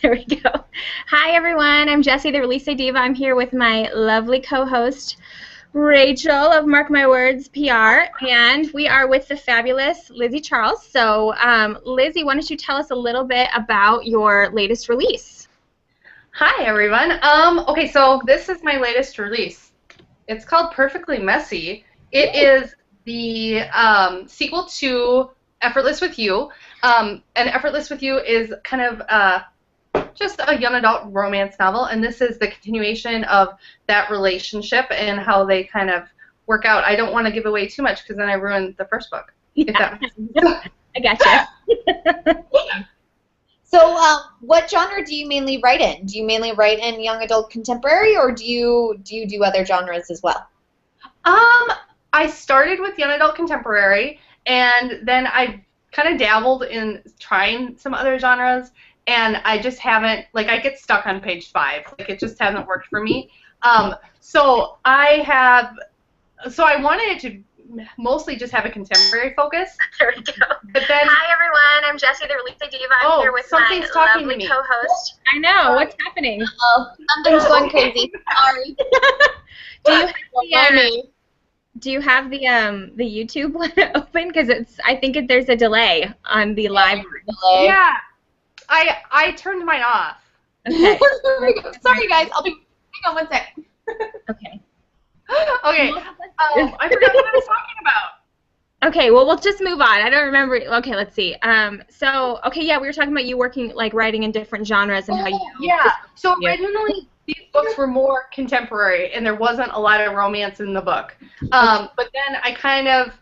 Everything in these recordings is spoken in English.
There we go. Hi, everyone. I'm Jessie, the Release Diva. I'm here with my lovely co-host, Rachel of Mark My Words PR, and we are with the fabulous Lizzy Charles. So, Lizzy, why don't you tell us a little bit about your latest release? Hi, everyone. Okay, so this is my latest release. It's called Perfectly Messy. It is the sequel to Effortless with You. And Effortless with You is kind of just a young adult romance novel, and this is the continuation of that relationship and how they kind of work out. I don't want to give away too much because then I ruined the first book. Yeah. If that makes sense. I gotcha. So, what genre do you mainly write in? Do you mainly write in young adult contemporary, or do you do other genres as well? I started with young adult contemporary, and then I kind of dabbled in trying some other genres, and I just haven't, like, I get stuck on page 5. Like, it just hasn't worked for me. So I wanted it to mostly just have a contemporary focus. There we go. But then, Hi, everyone. I'm Jessie, the Release Diva. I'm here with my something's talking to lovely me. co-host. I know. What's happening? Oh, something's going crazy. Sorry. Do you have the YouTube one open? Because I think there's a delay on the live. Yeah, I turned mine off. Okay. Sorry, guys. Hang on one sec. Okay. Okay. I forgot what I was talking about. Okay, well, we'll just move on. I don't remember. Okay, let's see. Okay, we were talking about you working, like, writing in different genres and how you... Yeah, so originally these books were more contemporary, and there wasn't a lot of romance in the book. But then I kind of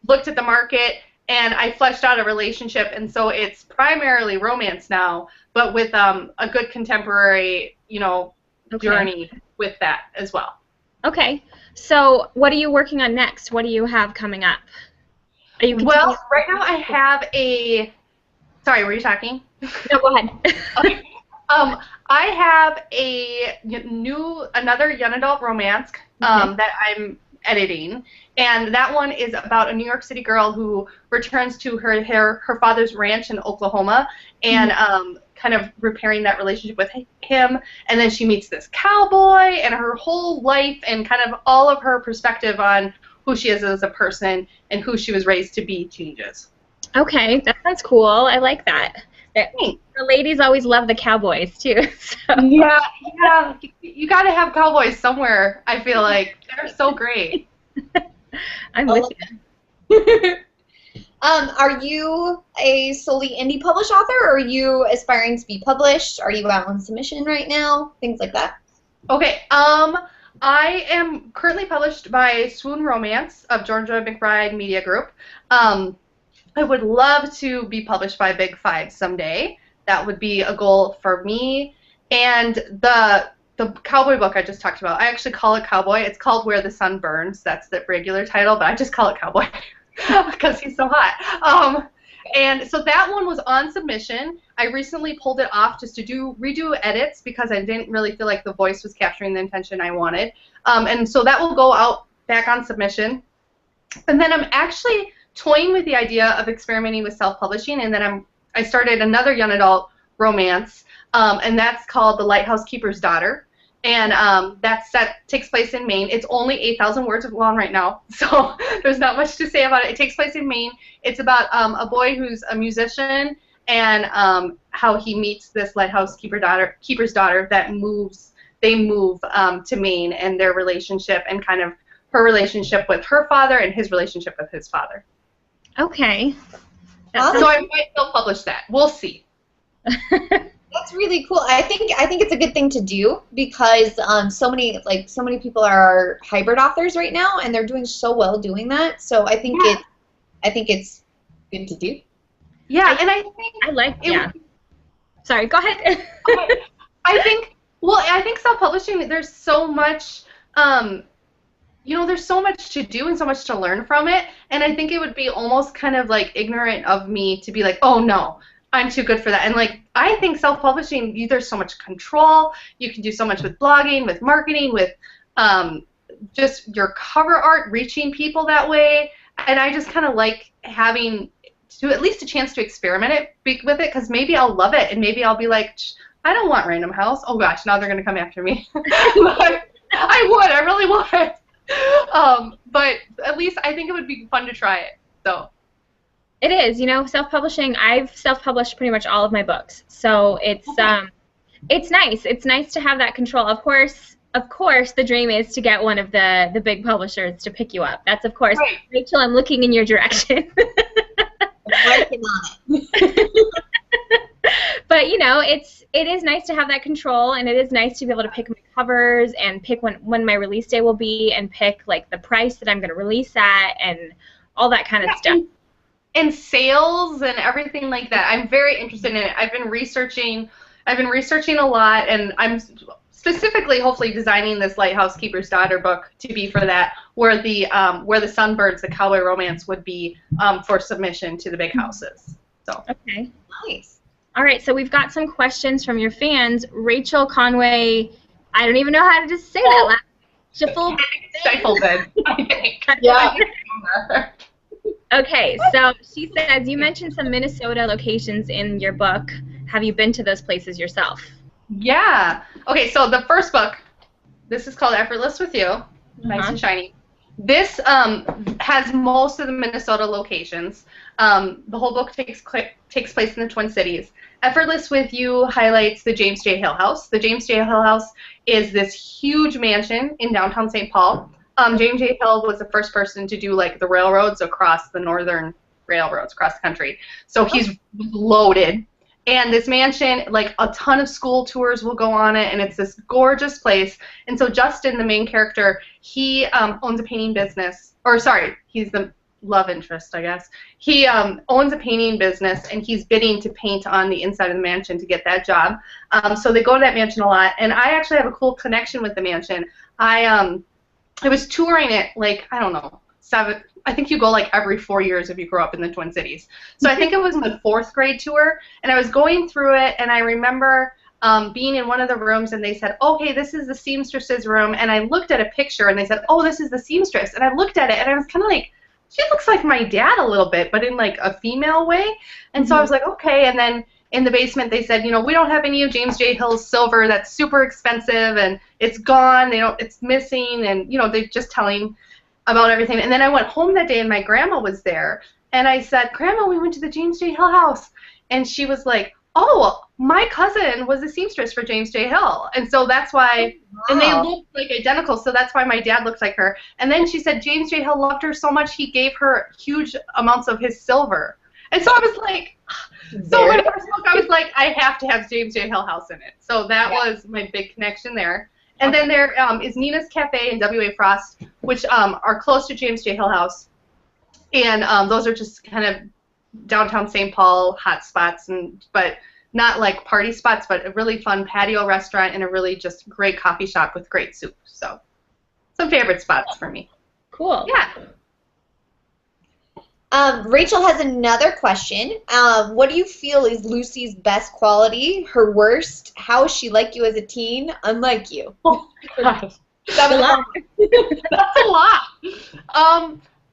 looked at the market, and I fleshed out a relationship, and so it's primarily romance now, but with a good contemporary, journey with that as well. Okay, so what are you working on next? What do you have coming up? Are you Well, right now I have a... Sorry, were you talking? No, go ahead. Okay. I have another young adult romance that I'm editing, and that one is about a New York City girl who returns to her father's ranch in Oklahoma, and kind of repairing that relationship with him, and then she meets this cowboy, and her whole life and kind of all of her perspective on who she is as a person and who she was raised to be changes. Okay, that sounds cool. I like that. The ladies always love the cowboys, too. So. Yeah, you got to have cowboys somewhere, I feel like. They're so great. I'm with you. Are you a solely indie published author, or are you aspiring to be published? Are you out on submission right now? Things like that. Okay, I am currently published by Swoon Romance of Georgia McBride Media Group. I would love to be published by Big Five someday. That would be a goal for me. And the cowboy book I just talked about, I actually call it Cowboy. It's called Where the Sun Burns. That's the regular title, but I just call it Cowboy because he's so hot. And so that one was on submission. I recently pulled it off just to redo edits because I didn't really feel like the voice was capturing the intention I wanted. And so that will go out back on submission. And then I'm actually toying with the idea of experimenting with self-publishing, and then I started another young adult romance, and that's called The Lighthouse Keeper's Daughter, and that takes place in Maine. It's only 8,000 words long right now, so there's not much to say about it. It takes place in Maine. It's about a boy who's a musician and how he meets this lighthouse keeper's daughter that they move to Maine, and their relationship and kind of her relationship with her father and his relationship with his father. Okay. Awesome. So I might self-publish that. We'll see. That's really cool. I think it's a good thing to do because so many people are hybrid authors right now, and they're doing so well doing that. So I think it's good to do. Yeah, and I think Sorry, go ahead. I think self-publishing, there's so much there's so much to do and so much to learn from it, and I think it would be almost kind of like ignorant of me to be like, oh no, I'm too good for that. And like, I think self-publishing, there's so much control. You can do so much with blogging, with marketing, with just your cover art, reaching people that way. And I just kind of like having at least a chance to experiment with it, because maybe I'll love it, and maybe I'll be like, I don't want Random House. Oh gosh, now they're gonna come after me. But I really would. But at least I think it would be fun to try it. So. It is, self-publishing. I've self-published pretty much all of my books, so it's nice. It's nice to have that control. Of course, the dream is to get one of the big publishers to pick you up. That's of course, Right. Rachel. I'm looking in your direction. Working on it. But it is nice to have that control, and it is nice to be able to pick my covers and pick when my release day will be, and pick like the price that I'm going to release at, and all that kind of stuff. And sales and everything like that. I'm very interested in it. I've been researching a lot, and I'm specifically hopefully designing this Lighthouse Keeper's Daughter book to be for that, where the Sunbirds, the cowboy romance, would be for submission to the big houses. So. Okay. Nice. All right, so we've got some questions from your fans. Rachel Conway, I don't even know how to just say that last. Stifled, I think. Yeah. Okay, so she says, you mentioned some Minnesota locations in your book. Have you been to those places yourself? Yeah. Okay, so the first book, this is called Effortless with You. Nice and shiny. This has most of the Minnesota locations. The whole book takes place in the Twin Cities. Effortless with You highlights the James J. Hill House. The James J. Hill House is this huge mansion in downtown St. Paul. James J. Hill was the first person to do like the railroads across the northern railroads across the country. So he's loaded. And this mansion, like a ton of school tours will go on it, and it's this gorgeous place. And so Justin, the main character, he owns a painting business. Or sorry, he's the love interest, I guess. He owns a painting business, and he's bidding to paint on the inside of the mansion to get that job. So they go to that mansion a lot. And I actually have a cool connection with the mansion. I was touring it, like, I don't know, I think you go like every 4 years if you grow up in the Twin Cities. So I think it was my 4th grade tour, and I was going through it, and I remember being in one of the rooms, and they said, okay, this is the seamstress's room, and I looked at a picture, and they said, oh, this is the seamstress, and I looked at it, and I was kind of like, she looks like my dad a little bit, but in like a female way, and so I was like, okay, and then in the basement, they said, we don't have any of James J. Hill's silver. That's super expensive, and it's gone. It's missing, and they're just telling about everything. And then I went home that day, and my grandma was there, and I said, Grandma, we went to the James J. Hill house, and she was like, oh, my cousin was a seamstress for James J. Hill, and so that's why. Wow. And they looked like identical, so that's why my dad looks like her. And then she said James J. Hill loved her so much he gave her huge amounts of his silver. And so I was like, so when I first book, I was like, I have to have James J. Hill House in it. So that was my big connection there. And then there is Nina's Cafe and W.A. Frost, which are close to James J. Hill House. And those are just kind of downtown St. Paul hot spots, but not like party spots, but a really fun patio restaurant and a really just great coffee shop with great soup. So some favorite spots for me. Cool. Yeah. Rachel has another question. What do you feel is Lucy's best quality, her worst? How is she like you as a teen, unlike you? Oh my gosh. That's a lot. That's a lot.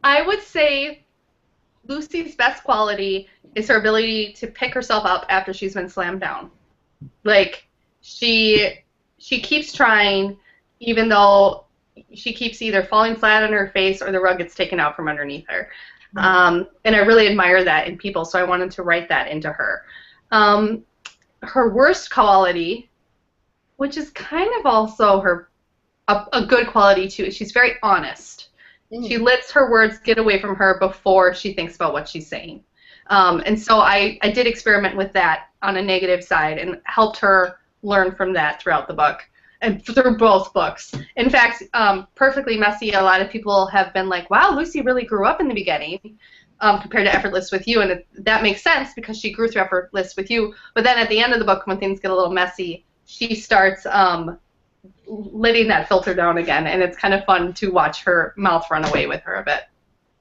I would say Lucy's best quality is her ability to pick herself up after she's been slammed down. Like, she keeps trying, even though she keeps either falling flat on her face or the rug gets taken out from underneath her. And I really admire that in people, so I wanted to write that into her. Her worst quality, which is kind of also a good quality too, is she's very honest. She lets her words get away from her before she thinks about what she's saying. And so I did experiment with that on a negative side and helped her learn from that throughout the book. And through both books. In fact, Perfectly Messy, a lot of people have been like, wow, Lucy really grew up in the beginning compared to Effortless with You. And that makes sense because she grew through Effortless with You. But then at the end of the book, when things get a little messy, she starts letting that filter down again. And it's kind of fun to watch her mouth run away with her a bit.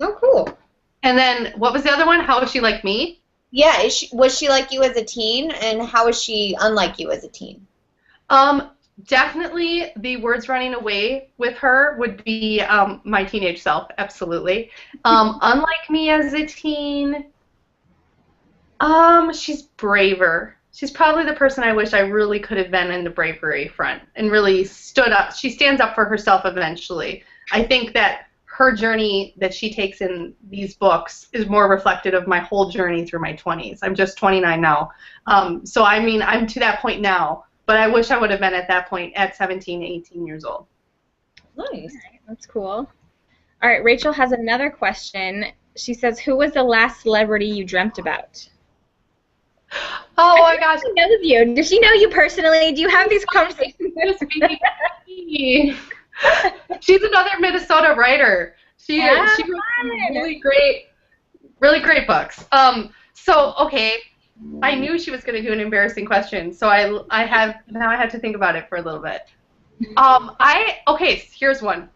Oh, cool. And then what was the other one? How is she like me? Yeah, was she like you as a teen? And how is she unlike you as a teen? Definitely the words running away with her would be my teenage self, absolutely. Unlike me as a teen, she's braver. she's probably the person I wish I really could have been in the bravery front and really stood up. She stands up for herself eventually. I think that her journey that she takes in these books is more reflective of my whole journey through my 20s. I'm just 29 now. So, I mean, I'm to that point now, but I wish I would have been at that point at 17, 18 years old. Nice. All right, that's cool. All right, Rachel has another question. She says, who was the last celebrity you dreamt about? Oh my gosh. She knows you. Does she know you personally? Do you have these conversations? She's another Minnesota writer. She wrote some really great books. So okay, I knew she was going to do an embarrassing question, so I have to think about it for a little bit. Okay, here's one.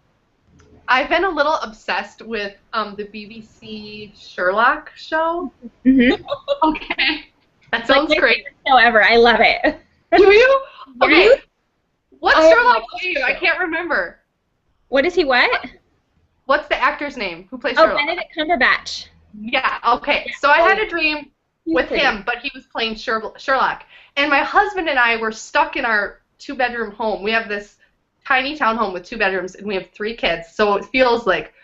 I've been a little obsessed with the BBC Sherlock show. Mm-hmm. Okay, that sounds great. Show ever. I love it. Do you? Okay. Yes. What's I Sherlock love name? I can't remember. What is he? What? What's the actor's name? Who plays Oh, Sherlock? Benedict Cumberbatch. Yeah, okay. So I had a dream with him, but he was playing Sherlock. And my husband and I were stuck in our 2-bedroom home. We have this tiny townhome with 2 bedrooms, and we have 3 kids. So it feels like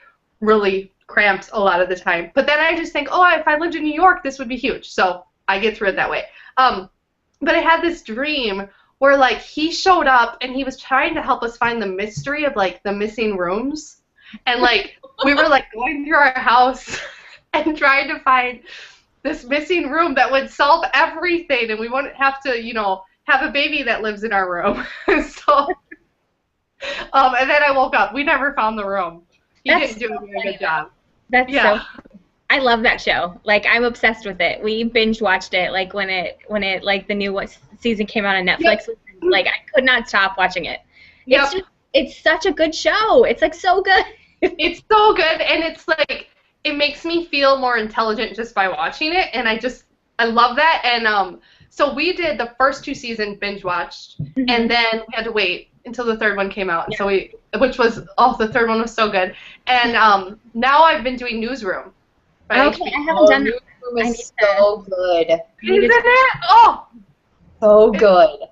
really cramped a lot of the time. But then I just think, oh, if I lived in New York, this would be huge. So I get through it that way. But I had this dream where, like, he showed up, and he was trying to help us find the mystery of, like, the missing rooms. And, like, we were, like, going through our house and trying to find this missing room that would solve everything, and we wouldn't have to, you know, have a baby that lives in our room. So, and then I woke up. We never found the room. He didn't do a very good job. That's so. I love that show. Like, I'm obsessed with it. We binge watched it like when it like the new season came out on Netflix. Yep. Like, I could not stop watching it. Yep. It's such a good show. It's like so good. It's so good, and it's like it makes me feel more intelligent just by watching it, and I love that. And so we did the first 2 seasons binge watched, and then we had to wait until the 3rd one came out. Yeah. So the 3rd one was so good. And now I've been doing Newsroom. Right? Okay, I haven't done that. Newsroom is so good. Isn't it? Oh, so good.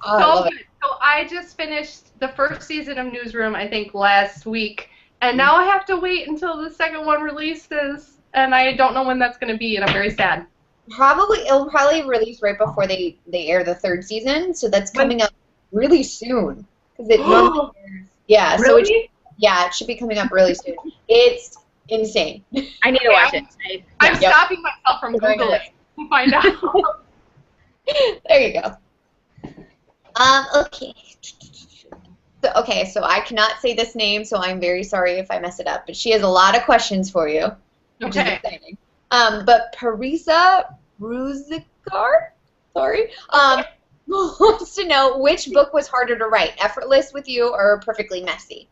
So good. So I just finished the 1st season of Newsroom, I think, last week. And now I have to wait until the 2nd one releases, and I don't know when that's going to be, and I'm very sad. It'll probably release right before they air the 3rd season, so that's coming up really soon. Because it normally airs. Yeah, really? So it should be coming up really soon. It's insane. I need to watch it. I'm stopping myself from Googling to find out. There you go. Okay. So I cannot say this name, so I'm very sorry if I mess it up. But she has a lot of questions for you, which is exciting. But Parisa Ruzikar, wants to know which book was harder to write, Effortless with You or Perfectly Messy?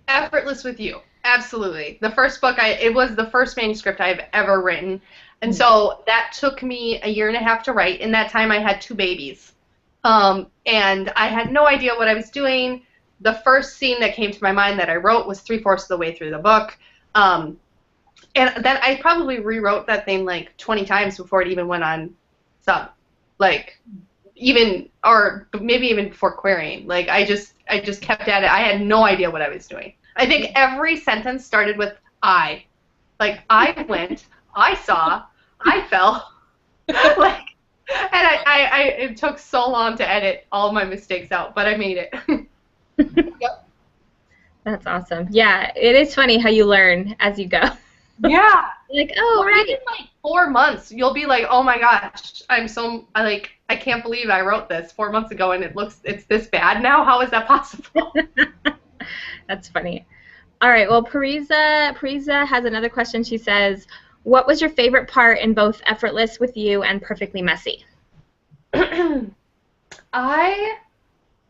Effortless with You, absolutely. The first book, it was the first manuscript I've ever written, and so that took me a 1.5 years to write. In that time, I had 2 babies, and I had no idea what I was doing. The first scene that came to my mind that I wrote was 3/4 of the way through the book, and then I probably rewrote that thing like 20 times before it even went on sub, like or maybe even before querying. Like I just kept at it. I had no idea what I was doing. I think every sentence started with I, like I went, I saw, I fell, like. And it took so long to edit all my mistakes out, but I made it. Yep. That's awesome. Yeah, it is funny how you learn as you go. Yeah. Like, oh, right. In like 4 months, you'll be like, oh my gosh, I can't believe I wrote this 4 months ago and it's this bad now. How is that possible? That's funny. All right. Well, Parisa has another question. She says, what was your favorite part in both Effortless with You and Perfectly Messy? I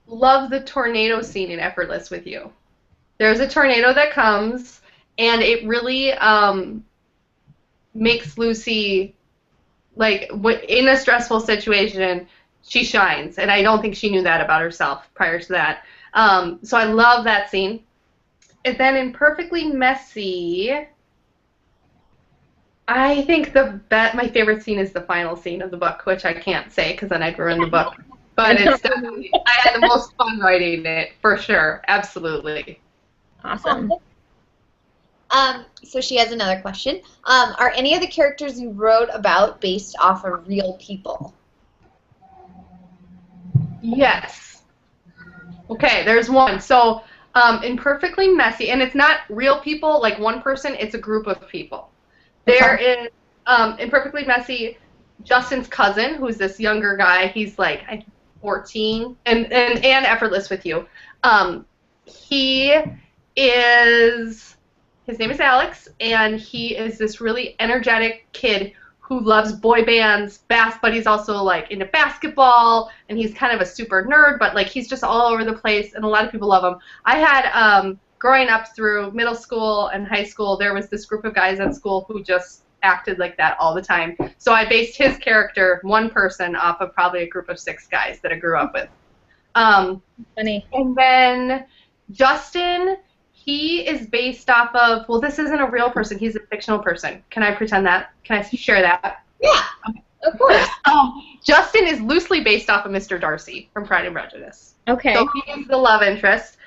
love the tornado scene in Effortless with You. There's a tornado that comes, and it really makes Lucy, like, in a stressful situation, she shines, and I don't think she knew that about herself prior to that. So I love that scene. And then in Perfectly Messy, I think my favorite scene is the final scene of the book, which I can't say because then I'd ruin the book. But it's definitely, I had the most fun writing it, for sure. Absolutely. Awesome. So she has another question. Are any of the characters you wrote about based off of real people? Yes. Okay, there's one. So, in Perfectly Messy, and it's not real people, like one person, it's a group of people. There is, in Perfectly Messy, Justin's cousin, who's this younger guy. He's like, I think 14, and Effortless with You. He is, his name is Alex, and he is this really energetic kid who loves boy bands, but he's also like into basketball, and he's kind of a super nerd, but like he's just all over the place, and a lot of people love him. I had growing up through middle school and high school, there was this group of guys at school who just acted like that all the time. So I based his character, one person, off of probably a group of 6 guys that I grew up with. Funny. And then Justin, he is based off of, well, this isn't a real person. He's a fictional person. Can I pretend that? Can I share that? Yeah, of course. Justin is loosely based off of Mr. Darcy from Pride and Prejudice. Okay. So he is the love interest.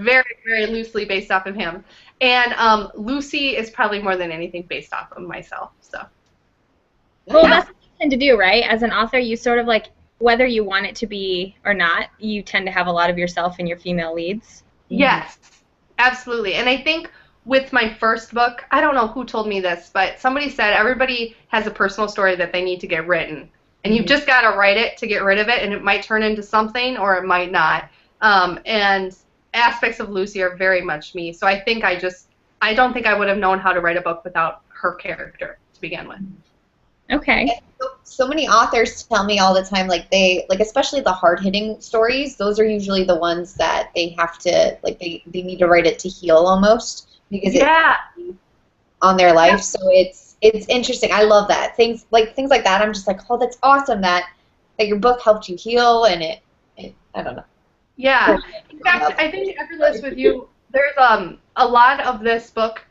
Very, very loosely based off of him. And Lucy is probably more than anything based off of myself. So. Well, that's what you tend to do, right? As an author, you sort of like, whether you want it to be or not, you tend to have a lot of yourself in your female leads. Yes, absolutely. And I think with my first book, I don't know who told me this, but somebody said everybody has a personal story that they need to get written. And you've just got to write it to get rid of it, and it might turn into something or it might not. And aspects of Lucy are very much me. So I think I don't think I would have known how to write a book without her character to begin with. Okay. So many authors tell me all the time, like especially the hard-hitting stories, those are usually the ones that they have to, like they need to write it to heal almost because it's on their life. So it's interesting. I love that. Things like that, I'm just like, oh, that's awesome that your book helped you heal, and it I don't know. Yeah. In fact, I think Effortless with You, there's a lot of this book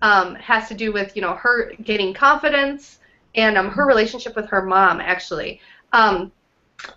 has to do with, her getting confidence and her relationship with her mom, actually. I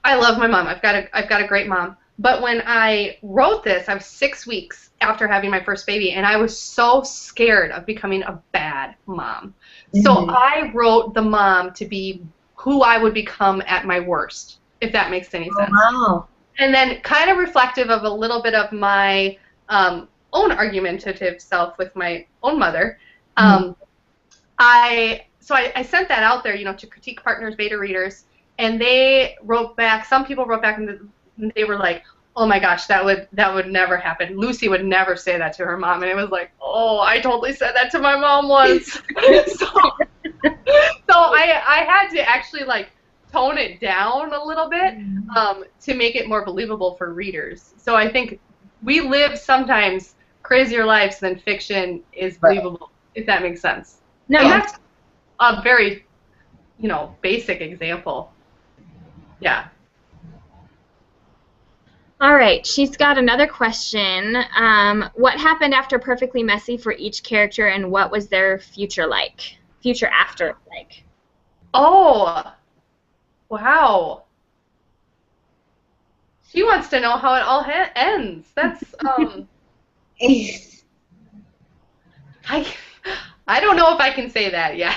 love my mom. I've got a great mom. But when I wrote this, I was 6 weeks after having my first baby, and I was so scared of becoming a bad mom. So I wrote the mom to be who I would become at my worst, if that makes any sense. Wow. And then kind of reflective of a little bit of my own argumentative self with my own mother. I sent that out there, to critique partners, beta readers, and they wrote back. Some people wrote back and they were like, "Oh my gosh, that would never happen. Lucy would never say that to her mom." And it was like, "Oh, I totally said that to my mom once." so I had to actually like tone it down a little bit to make it more believable for readers. So I think we live sometimes crazier lives than fiction is believable, if that makes sense. No. And that's a very, basic example. Yeah. All right. She's got another question. What happened after Perfectly Messy for each character, and what was their future like? Future after like? Oh, wow. She wants to know how it all ends. That's I don't know if I can say that yet.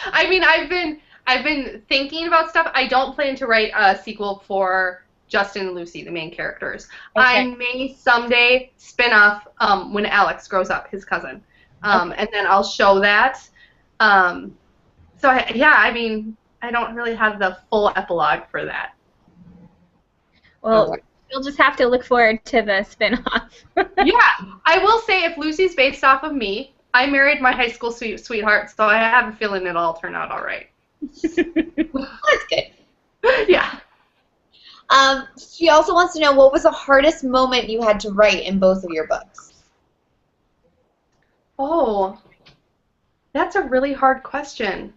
I mean, I've been thinking about stuff. I don't plan to write a sequel for Justin and Lucy, the main characters. Okay. I may someday spin off when Alex grows up, his cousin, and then I'll show that. I mean, I don't really have the full epilogue for that. Well, you'll just have to look forward to the spin-off. Yeah, I will say if Lucy's based off of me, I married my high school sweetheart, so I have a feeling it'll all turn out all right. That's good. Yeah. She also wants to know, what was the hardest moment you had to write in both of your books? Oh, that's a really hard question.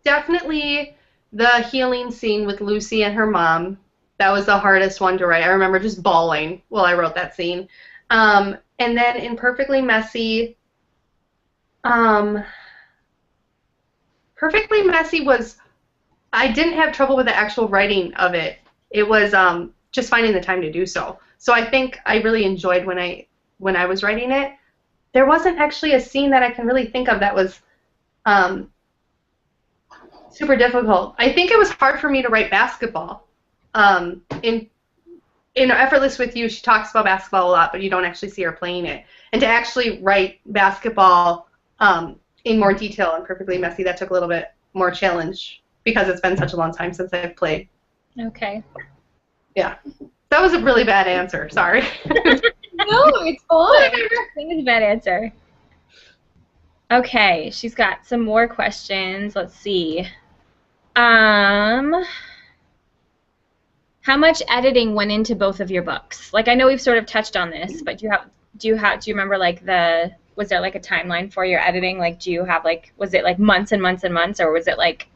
Definitely the healing scene with Lucy and her mom. That was the hardest one to write. I remember just bawling while I wrote that scene. And then in Perfectly Messy, Um, Perfectly Messy was, I didn't have trouble with the actual writing of it. It was just finding the time to do so. So I think I really enjoyed when I was writing it. There wasn't actually a scene that I can really think of that was um, super difficult. I think it was hard for me to write basketball. In Effortless with You, she talks about basketball a lot, but you don't actually see her playing it. And to actually write basketball in more detail and Perfectly Messy, that took a little bit more challenge because it's been such a long time since I've played. Okay. Yeah. That was a really bad answer. Sorry. No, it's fine. I think it's a bad answer. Okay, she's got some more questions. Let's see. How much editing went into both of your books? Like, I know we've sort of touched on this, but do you remember like was there like a timeline for your editing? Like, do you have like, was it like months and months and months, or was it like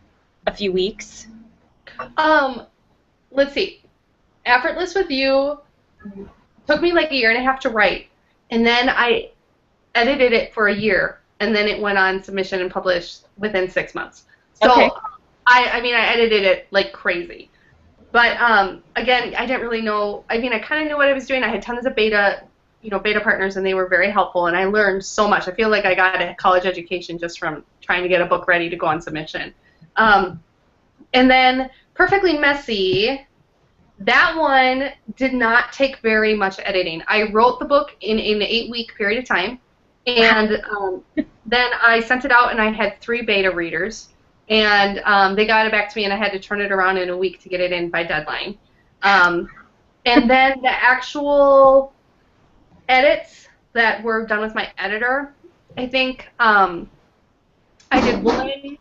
a few weeks? Let's see. Effortless with You took me like a year and a half to write, and then I edited it for a year, and then it went on submission and published within 6 months. So Okay. I mean, I edited it like crazy. But again, I didn't really know. I mean, I kind of knew what I was doing. I had tons of beta partners, and they were very helpful, and I learned so much. I feel like I got a college education just from trying to get a book ready to go on submission. And then Perfectly Messy, that one did not take very much editing. I wrote the book in an 8-week period of time, and then I sent it out, and I had 3 beta readers. And they got it back to me, and I had to turn it around in a week to get it in by deadline. And then the actual edits that were done with my editor, I think I did one,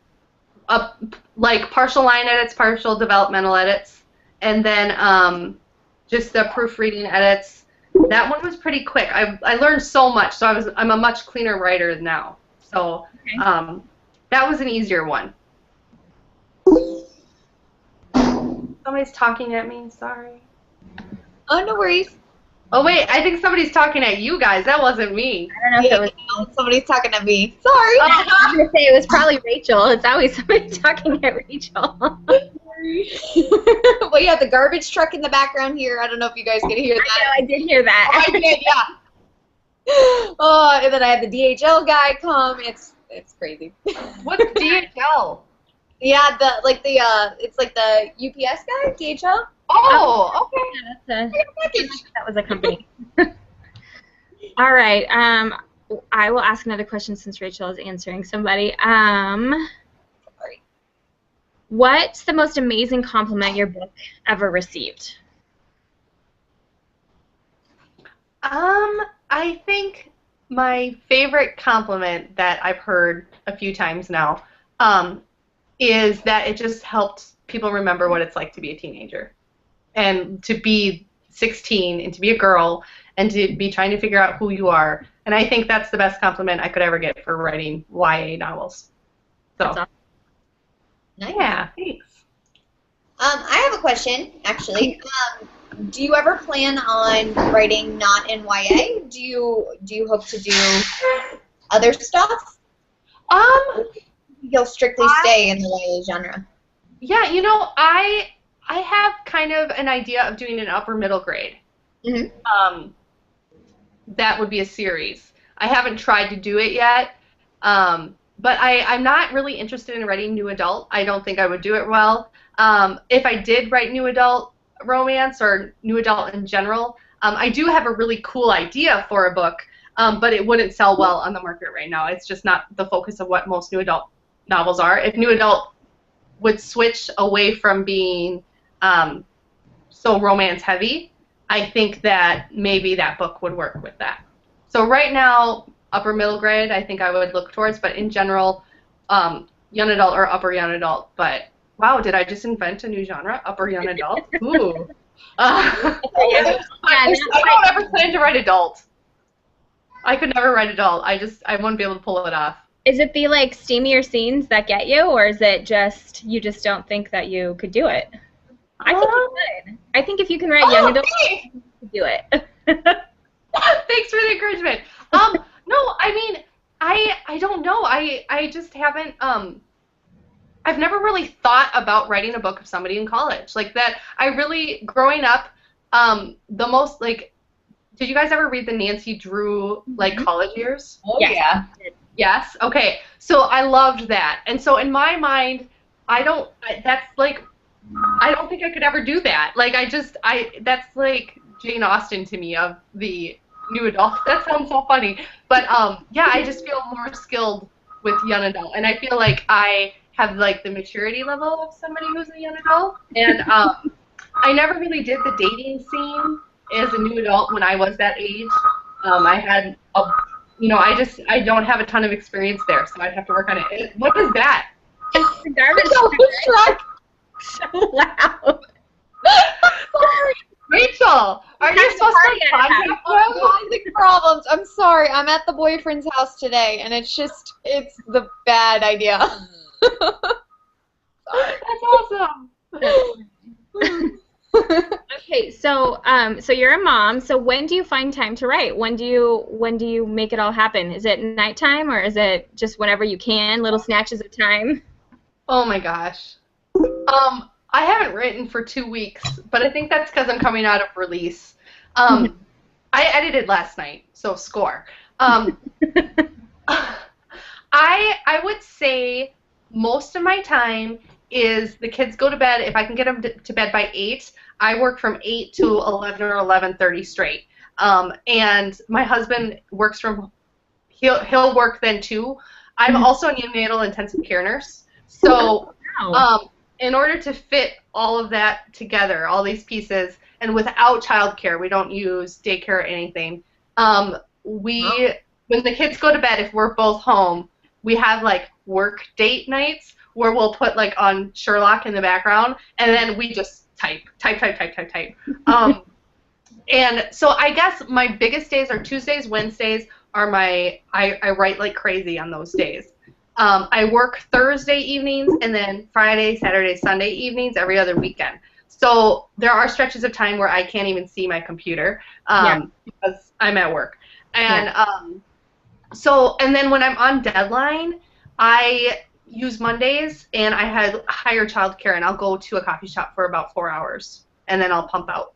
like partial line edits, partial developmental edits, and then just the proofreading edits. That one was pretty quick. I learned so much, so I'm a much cleaner writer now. So that was an easier one. Somebody's talking at me. Sorry. Oh, no worries. Oh wait, I think somebody's talking at you guys. That wasn't me. I don't know if it was. Somebody's talking at me. Sorry. I was gonna say it was probably Rachel. It's always somebody talking at Rachel. Well, yeah, the garbage truck in the background here. I don't know if you guys can hear that. I did hear that. Oh, I did, yeah. Oh, and then I had the DHL guy come. It's crazy. What's DHL? Yeah, it's like the UPS guy, DHL. Oh, okay. Yeah, that was a company. All right. I will ask another question since Rachel is answering somebody. Sorry. What's the most amazing compliment your book ever received? I think my favorite compliment that I've heard a few times now is that it just helped people remember what it's like to be a teenager and to be 16 and to be a girl and to be trying to figure out who you are. And I think that's the best compliment I could ever get for writing YA novels. So, That's awesome. Nice. Yeah, thanks. I have a question, actually. Do you ever plan on writing not in YA? Do you hope to do other stuff? You'll strictly stay in the YA genre. Yeah, I have kind of an idea of doing an upper middle grade. Mm-hmm. That would be a series. I haven't tried to do it yet, but I'm not really interested in writing new adult. I don't think I would do it well. If I did write new adult romance or new adult in general, I do have a really cool idea for a book, but it wouldn't sell well on the market right now. It's just not the focus of what most new adult novels are. If new adult would switch away from being so romance heavy, I think that maybe that book would work with that. So right now, upper middle grade, I think I would look towards, but in general, young adult or upper young adult. But wow, did I just invent a new genre, upper young adult? Ooh. I don't ever plan to write adult. I could never write adult. I wouldn't be able to pull it off. Is it the like steamier scenes that get you, or is it just you just don't think that you could do it? I think you could. I think if you can write young adult, you could do it. Thanks for the encouragement. No, I mean, I don't know. I just haven't I've never really thought about writing a book of somebody in college. Like that I really growing up the most like did you guys ever read the Nancy Drew like college years? Oh Yes. yeah. Yes. Okay. So I loved that. And so in my mind, that's like I don't think I could ever do that. Like that's like Jane Austen to me of the new adult. That sounds so funny. But yeah, I just feel more skilled with young adult. And I feel like I have like the maturity level of somebody who's a young adult. And I never really did the dating scene as a new adult when I was that age. I had a I don't have a ton of experience there, so I'd have to work on it. What is that? It's the garbage truck. So loud. Sorry. Rachel, are you supposed to contact them? Music problems. I'm sorry. I'm at the boyfriend's house today, and it's the bad idea. That's awesome. Okay, so you're a mom. So when do you find time to write? When do you make it all happen? Is it nighttime or is it just whenever you can, little snatches of time? Oh my gosh. I haven't written for 2 weeks, but I think that's because I'm coming out of release. I edited last night, so score. I would say most of my time is the kids go to bed. If I can get them to bed by 8, I work from 8 to 11 or 11:30 straight. And my husband works from he'll work then too. I'm also a neonatal intensive care nurse, so in order to fit all of that together, all these pieces, and without childcare, we don't use daycare or anything. When the kids go to bed, if we're both home, we have like work date nights where we'll put like on Sherlock in the background, and then we just type. And so I guess my biggest days are Tuesdays, Wednesdays are I write like crazy on those days. I work Thursday evenings and then Friday, Saturday, Sunday evenings every other weekend. So there are stretches of time where I can't even see my computer because I'm at work. And and then when I'm on deadline, I use Mondays and I hire childcare and I'll go to a coffee shop for about 4 hours and then I'll pump out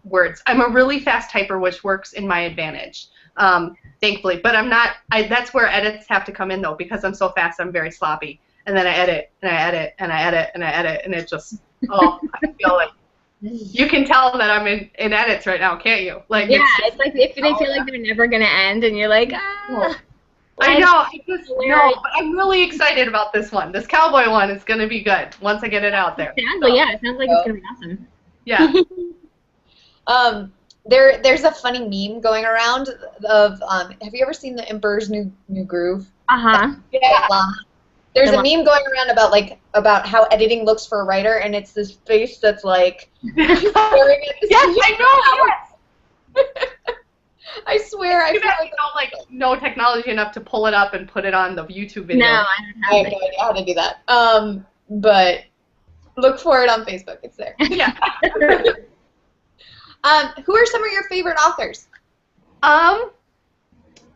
words. I'm a really fast typer, which works in my advantage, thankfully. But I'm not. That's where edits have to come in though, because I'm so fast. I'm very sloppy, and then I edit and I edit and I edit and I edit, and it just I feel like you can tell that I'm in edits right now, can't you? Like it's like if they feel like they're never gonna end, and you're like, ah. I know. But I'm really excited about this one. This cowboy one is gonna be good once I get it out there. It sounds like it's gonna be awesome. Yeah. There's a funny meme going around of have you ever seen The Emperor's New Groove? Yeah. There's a meme going around about how editing looks for a writer, and it's this face that's like staring at the Yes, I know. Yes. I swear, I feel like no technology enough to pull it up and put it on the YouTube video. No, I have no idea how to do that. But look for it on Facebook. It's there. Yeah. Who are some of your favorite authors?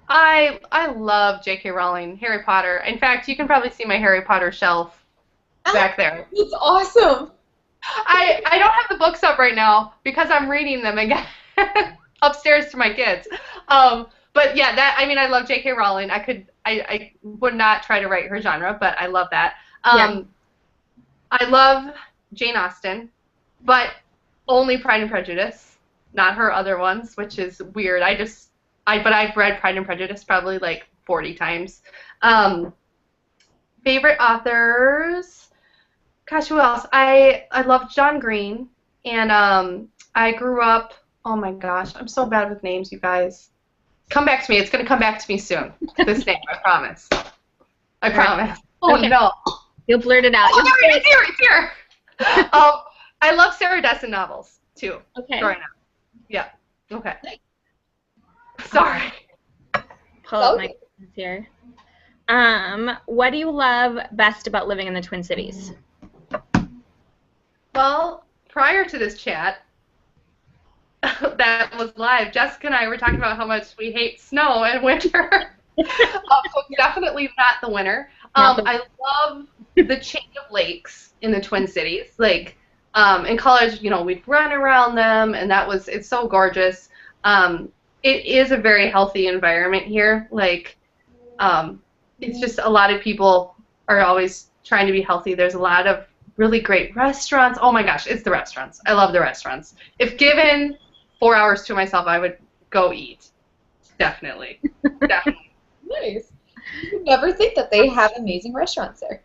I love J.K. Rowling, Harry Potter. In fact, you can probably see my Harry Potter shelf back there. It's awesome. I don't have the books up right now because I'm reading them again upstairs to my kids. But yeah, I love J.K. Rowling. I would not try to write her genre, but I love that. I love Jane Austen, but only Pride and Prejudice, not her other ones, which is weird. But I've read Pride and Prejudice probably like 40 times. Favorite authors? Gosh, who else? I love John Green, and I grew up. Oh my gosh, I'm so bad with names, you guys. Come back to me. It's gonna come back to me soon. This name, I promise. I promise. Oh no. You'll blurt it out. It's here. I love Sarah Dessen novels too. Okay. Growing up. Yeah. Okay. Sorry. Pull up my questions here. What do you love best about living in the Twin Cities? Well, prior to this chat that was live, Jessica and I were talking about how much we hate snow and winter. So definitely not the winter. I love the chain of lakes in the Twin Cities. Like in college, we'd run around them, and it's so gorgeous. It is a very healthy environment here. Like it's just a lot of people are always trying to be healthy. There's a lot of really great restaurants. Oh my gosh, it's the restaurants. I love the restaurants. If given 4 hours to myself, I would go eat. Definitely. Definitely. Nice. You never think that they have amazing restaurants there.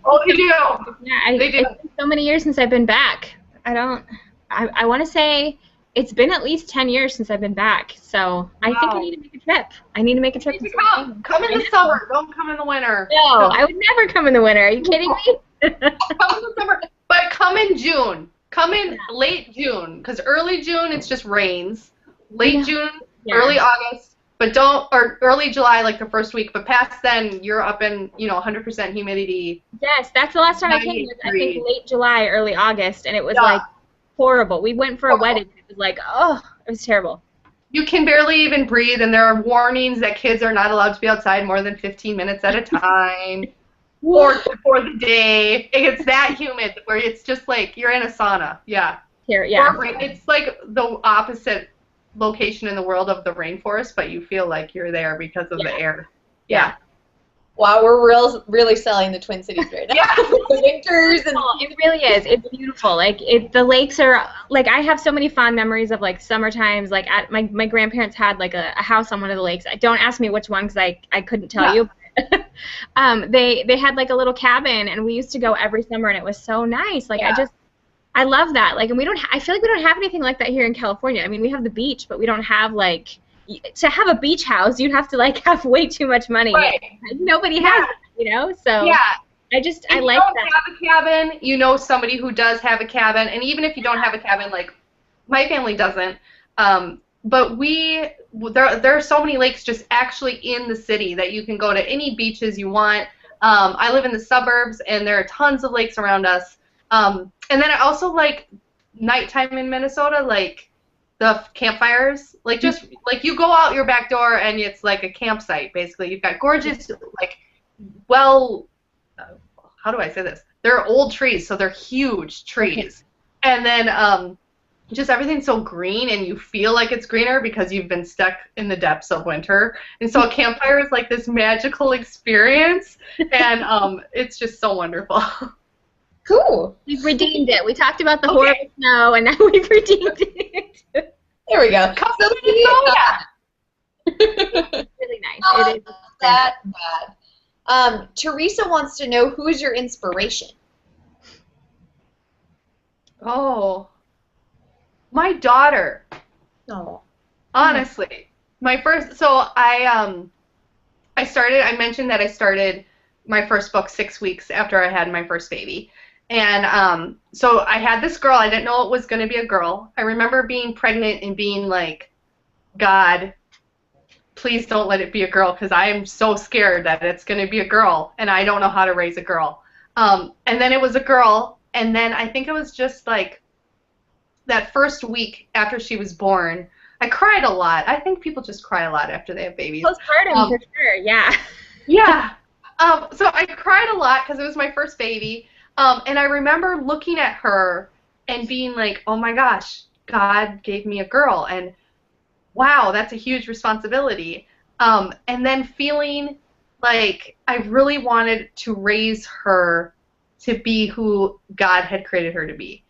Oh, they do. Yeah, They do. It's been so many years since I've been back. I want to say it's been at least 10 years since I've been back. So I think I need to make a trip. I need to make a trip. You come. Come in the summer. Don't come in the winter. No, I would never come in the winter. Are you kidding me? Come in the summer. But come in June. Come in late June. Because early June, it's just rains. Late June, early August. But or early July, like the first week. But past then, you're up in, 100% humidity. Yes, that's the last time I came. I think late July, early August, and it was like horrible. We went for a wedding. It was like, oh, it was terrible. You can barely even breathe, and there are warnings that kids are not allowed to be outside more than 15 minutes at a time. Or for the day. It's that humid where it's just like you're in a sauna. Yeah. Here, yeah. It's like the opposite location in the world of the rainforest, but you feel like you're there because of the air. Yeah. Wow, we're really selling the Twin Cities right now. Yeah. The winters and it really is. It's beautiful. Like the lakes are like I have so many fond memories of like summer times. Like my grandparents had like a house on one of the lakes. Don't ask me which one because I couldn't tell you. They had like a little cabin and we used to go every summer and it was so nice. Like I love that. Like, and I feel like we don't have anything like that here in California. I mean, we have the beach, but we don't have like to have a beach house. You'd have to like have way too much money. Right. Nobody has it, So I like that. If you don't have a cabin, you know somebody who does have a cabin, and even if you don't have a cabin, like my family doesn't. But there are so many lakes just actually in the city that you can go to any beaches you want. I live in the suburbs, and there are tons of lakes around us. And then I also like nighttime in Minnesota, like the campfires. Like just like you go out your back door and it's like a campsite basically. You've got gorgeous like how do I say this? They're old trees, so they're huge trees. And then just everything's so green and you feel like it's greener because you've been stuck in the depths of winter. And so a campfire is like this magical experience and it's just so wonderful. Cool. We've redeemed it. We talked about the horrible snow, and now we've redeemed it. There we go. Come so it's really nice. It is that bad. Teresa wants to know, who is your inspiration? Oh, my daughter. Oh. Honestly, my first. So I mentioned that I started my first book 6 weeks after I had my first baby. And so I had this girl. I didn't know it was going to be a girl. I remember being pregnant and being like, God, please don't let it be a girl because I am so scared that it's going to be a girl and I don't know how to raise a girl. And then it was a girl. And then I think it was just like that first week after she was born, I cried a lot. I think people just cry a lot after they have babies. Postpartum, for sure, yeah. Yeah. So I cried a lot because it was my first baby. And I remember looking at her and being like, oh my gosh, God gave me a girl. And wow, that's a huge responsibility. And then feeling like I really wanted to raise her to be who God had created her to be.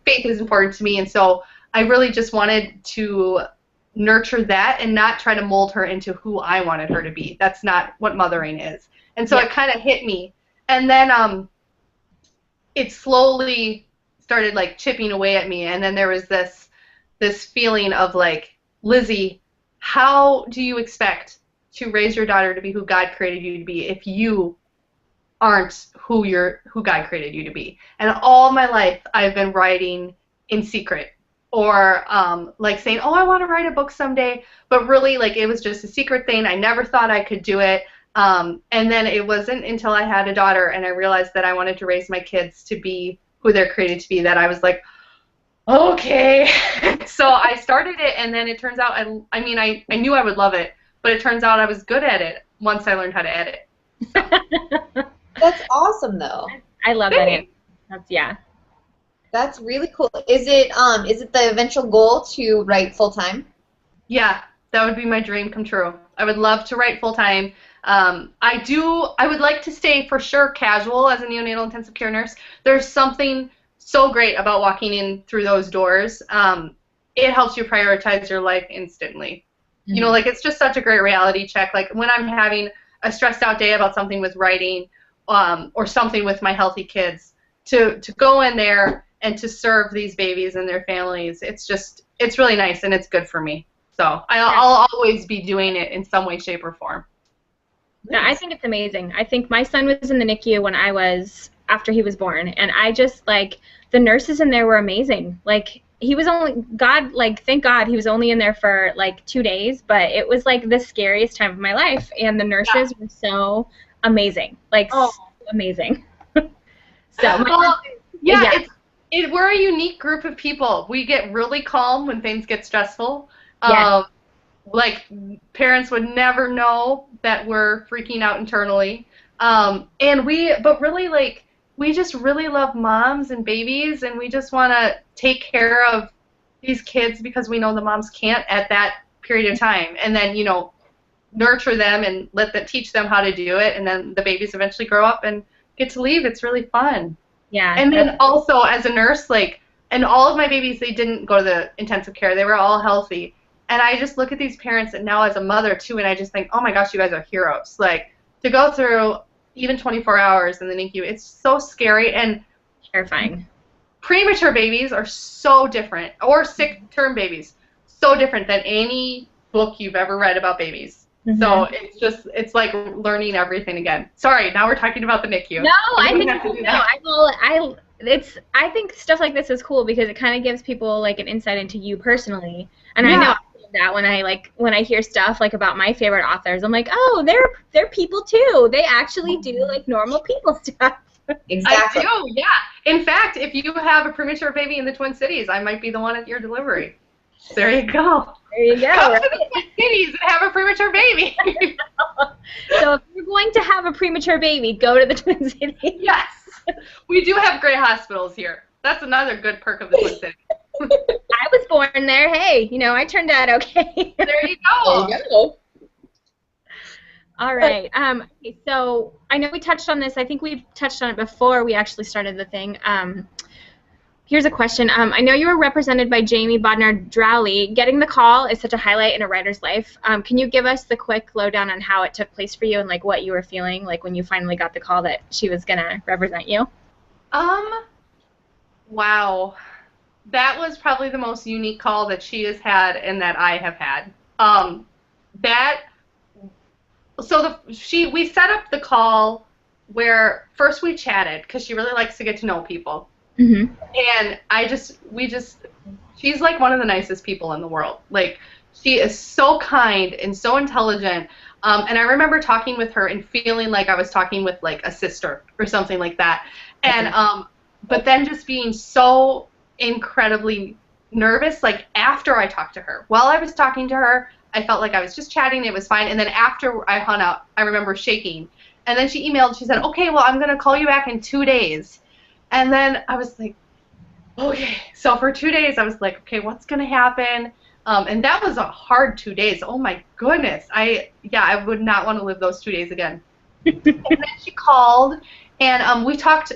Faith is important to me. And so I really just wanted to nurture that and not try to mold her into who I wanted her to be. That's not what mothering is. And so it kind of hit me. And then it slowly started like chipping away at me. And then there was this feeling of like, Lizzy, how do you expect to raise your daughter to be who God created you to be if you aren't who God created you to be? And all my life I've been writing in secret. Or like saying, oh, I want to write a book someday, but really like it was just a secret thing. I never thought I could do it. And then it wasn't until I had a daughter and I realized that I wanted to raise my kids to be who they're created to be that I was like, okay. So I started it, and then it turns out, I knew I would love it, but it turns out I was good at it once I learned how to edit. That's awesome, though. I love that answer. Yeah. That's really cool. Is it the eventual goal to write full time? Yeah, that would be my dream come true. I would love to write full time. I would like to stay for sure casual as a neonatal intensive care nurse. There's something so great about walking in through those doors. It helps you prioritize your life instantly. You know, like it's just such a great reality check. Like when I'm having a stressed out day about something with writing, or something with my healthy kids, to go in there and to serve these babies and their families, it's really nice and it's good for me. So I'll always be doing it in some way, shape, or form. No, I think it's amazing. I think my son was in the NICU after he was born, and I just, like, the nurses in there were amazing. Like, he was only, thank God he was only in there for, like, 2 days, but it was, like, the scariest time of my life, and the nurses were so amazing. Like, so amazing. We're a unique group of people. We get really calm when things get stressful. Like, parents would never know that we're freaking out internally. But really, like, we just really love moms and babies, and we just want to take care of these kids because we know the moms can't at that period of time. And then, you know, nurture them and teach them how to do it, and then the babies eventually grow up and get to leave. It's really fun. Yeah. And then also, as a nurse, like, and all of my babies, they didn't go to the intensive care. They were all healthy. And I just look at these parents, and now as a mother, too, and I just think, oh, my gosh, you guys are heroes. Like, to go through even 24 hours in the NICU, it's so scary and terrifying. Premature babies are so different, or sick-term babies, so different than any book you've ever read about babies. Mm-hmm. So it's like learning everything again. Sorry, now we're talking about the NICU. No, I think stuff like this is cool because it kind of gives people, like, an insight into you personally. And I know that when I hear stuff like about my favorite authors, I'm like, oh, they're people too. They actually do, like, normal people stuff. Exactly. I do, yeah. In fact, if you have a premature baby in the Twin Cities, I might be the one at your delivery. There you go. There you go. Come to the Twin Cities and have a premature baby. So if you're going to have a premature baby, go to the Twin Cities. Yes. We do have great hospitals here. That's another good perk of the Twin Cities. I was born there. Hey, you know, I turned out okay. There you go. There you go. All right. So I know we touched on this. I think we touched on it before we actually started the thing. Here's a question. I know you were represented by Jamie Bodnar-Drowley. Getting the call is such a highlight in a writer's life. Can you give us the quick lowdown on how it took place for you and, like, what you were feeling, like, when you finally got the call that she was going to represent you? Wow. That was probably the most unique call that she has had and that I have had. We set up the call where first we chatted because she really likes to get to know people. Mm-hmm. And she's like one of the nicest people in the world. Like, she is so kind and so intelligent. And I remember talking with her and feeling like I was talking with, like, a sister or something like that. And but then just being so incredibly nervous, like, after I talked to her. While I was talking to her, I felt like I was just chatting, it was fine, and then after I hung up, I remember shaking. And then she emailed, she said, okay, well, I'm going to call you back in 2 days. And then I was like, okay. So for 2 days, I was like, okay, what's going to happen? And that was a hard 2 days. Oh, my goodness. I would not want to live those 2 days again. And then she called, and we talked.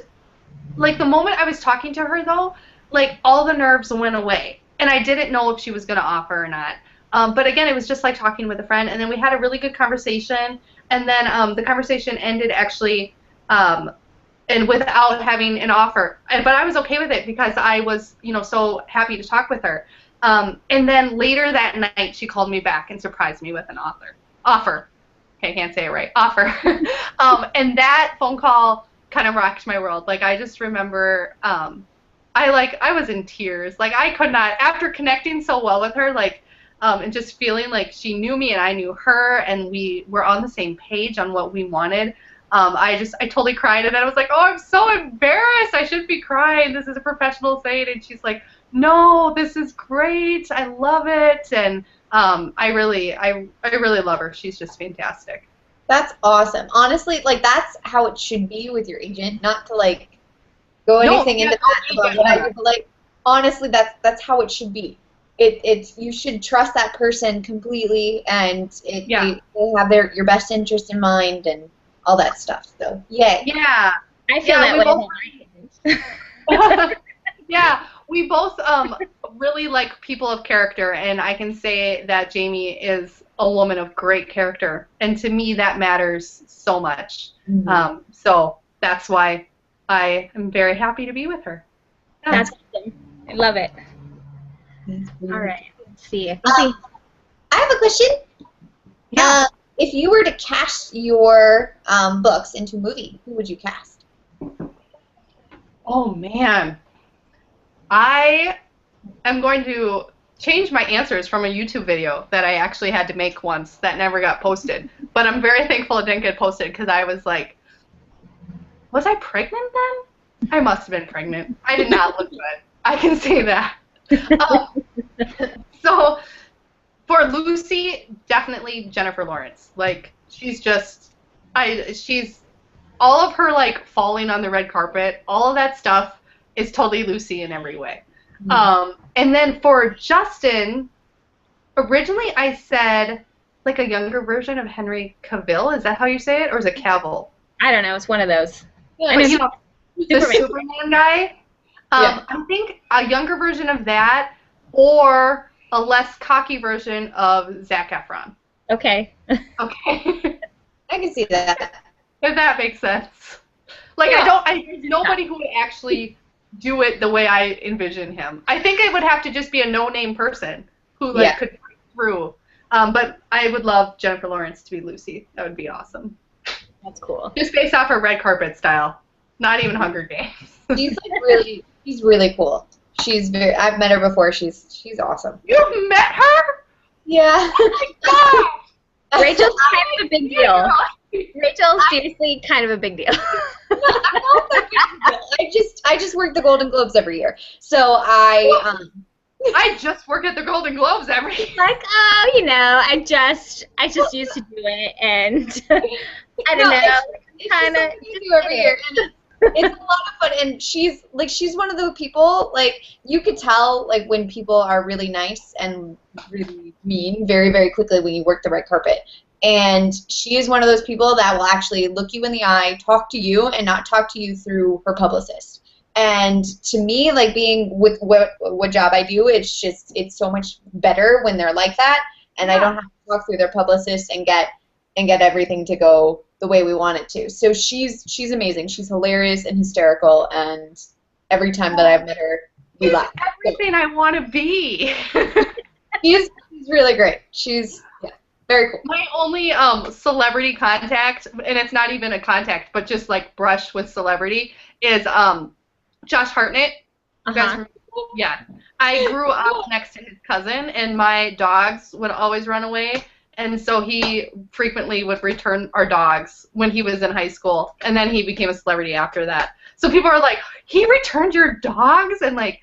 Like, the moment I was talking to her, though, like, all the nerves went away. And I didn't know if she was going to offer or not. But again, it was just like talking with a friend. And then we had a really good conversation. And then the conversation ended actually and without having an offer. But I was okay with it because I was, you know, so happy to talk with her. And then later that night, she called me back and surprised me with an offer. Okay, I can't say it right. Offer. And that phone call kind of rocked my world. Like, I just remember I was in tears. Like, I could not, after connecting so well with her, like, and just feeling like she knew me and I knew her and we were on the same page on what we wanted. I totally cried, and then I was like, oh, I'm so embarrassed. I shouldn't be crying. This is a professional thing. And she's like, no, this is great. I love it. And I really love her. She's just fantastic. That's awesome. Honestly, like that's how it should be with your agent, not to like go No, anything yeah, into that about what I do, but like honestly, that's how it should be. It's you should trust that person completely, and yeah, they have your best interest in mind and all that stuff. So yay. yeah, I feel yeah. that We way both about my agent. Yeah, we both really like people of character, and I can say that Jamie is a woman of great character, and to me that matters so much. Mhm. So that's why I am very happy to be with her. Yeah. That's awesome. I love it. That's All weird. right. Let's see. I think we. I have a question. Yeah. If you were to cast your books into a movie, who would you cast? Oh man, I am going to change my answers from a YouTube video that I actually had to make once that never got posted. But I'm very thankful it didn't get posted because I was like, was I pregnant then? I must have been pregnant. I did not look good. I can say that. Um, so for Lucy, definitely Jennifer Lawrence. Like she's just, she's all of her like falling on the red carpet, all of that stuff is totally Lucy in every way. And then for Justin, originally I said like a younger version of Henry Cavill. Is that how you say it, or is it Cavill? I don't know. It's one of those. I But know you know, the Superman. Superman guy. Yeah. I think a younger version of that, or a less cocky version of Zac Efron. Okay. Okay, I can see that. if that makes sense. Like Yeah. there's nobody who would actually do it the way I envision him. I think it would have to just be a no-name person who like Yeah. could break through. But I would love Jennifer Lawrence to be Lucy. That would be awesome. That's cool. Just based off her red carpet style. Not even Hunger Games. She's really cool. I've met her before. She's awesome. You met her? Yeah. God! Rachel's kind of a big deal. Rachel's seriously kind of a big deal. I'm not that big a deal. I just work the Golden Globes every year, so I just work at the Golden Globes every year. Like, oh, I just used to do it, and I don't No, know, it's kind of something you do every year. And it's a lot of fun, and she's one of the people, like, you could tell, like, when people are really nice and really mean very, very quickly when you work the red carpet. And she is one of those people that will actually look you in the eye, talk to you, and not talk to you through her publicist. And to me, like, being with what job I do, it's so much better when they're like that, and I don't have to talk through their publicist and get everything to go the way we want it to. So she's amazing. She's hilarious and hysterical, and every time that I've met her, we laugh. Everything I want to be. She's really great. She's very cool. My only celebrity contact, and it's not even a contact, but just like brush with celebrity, is Josh Hartnett. You guys remember? Yeah. I grew up next to his cousin, and my dogs would always run away. And so he frequently would return our dogs when he was in high school, and then he became a celebrity after that. So people are like, he returned your dogs? And like,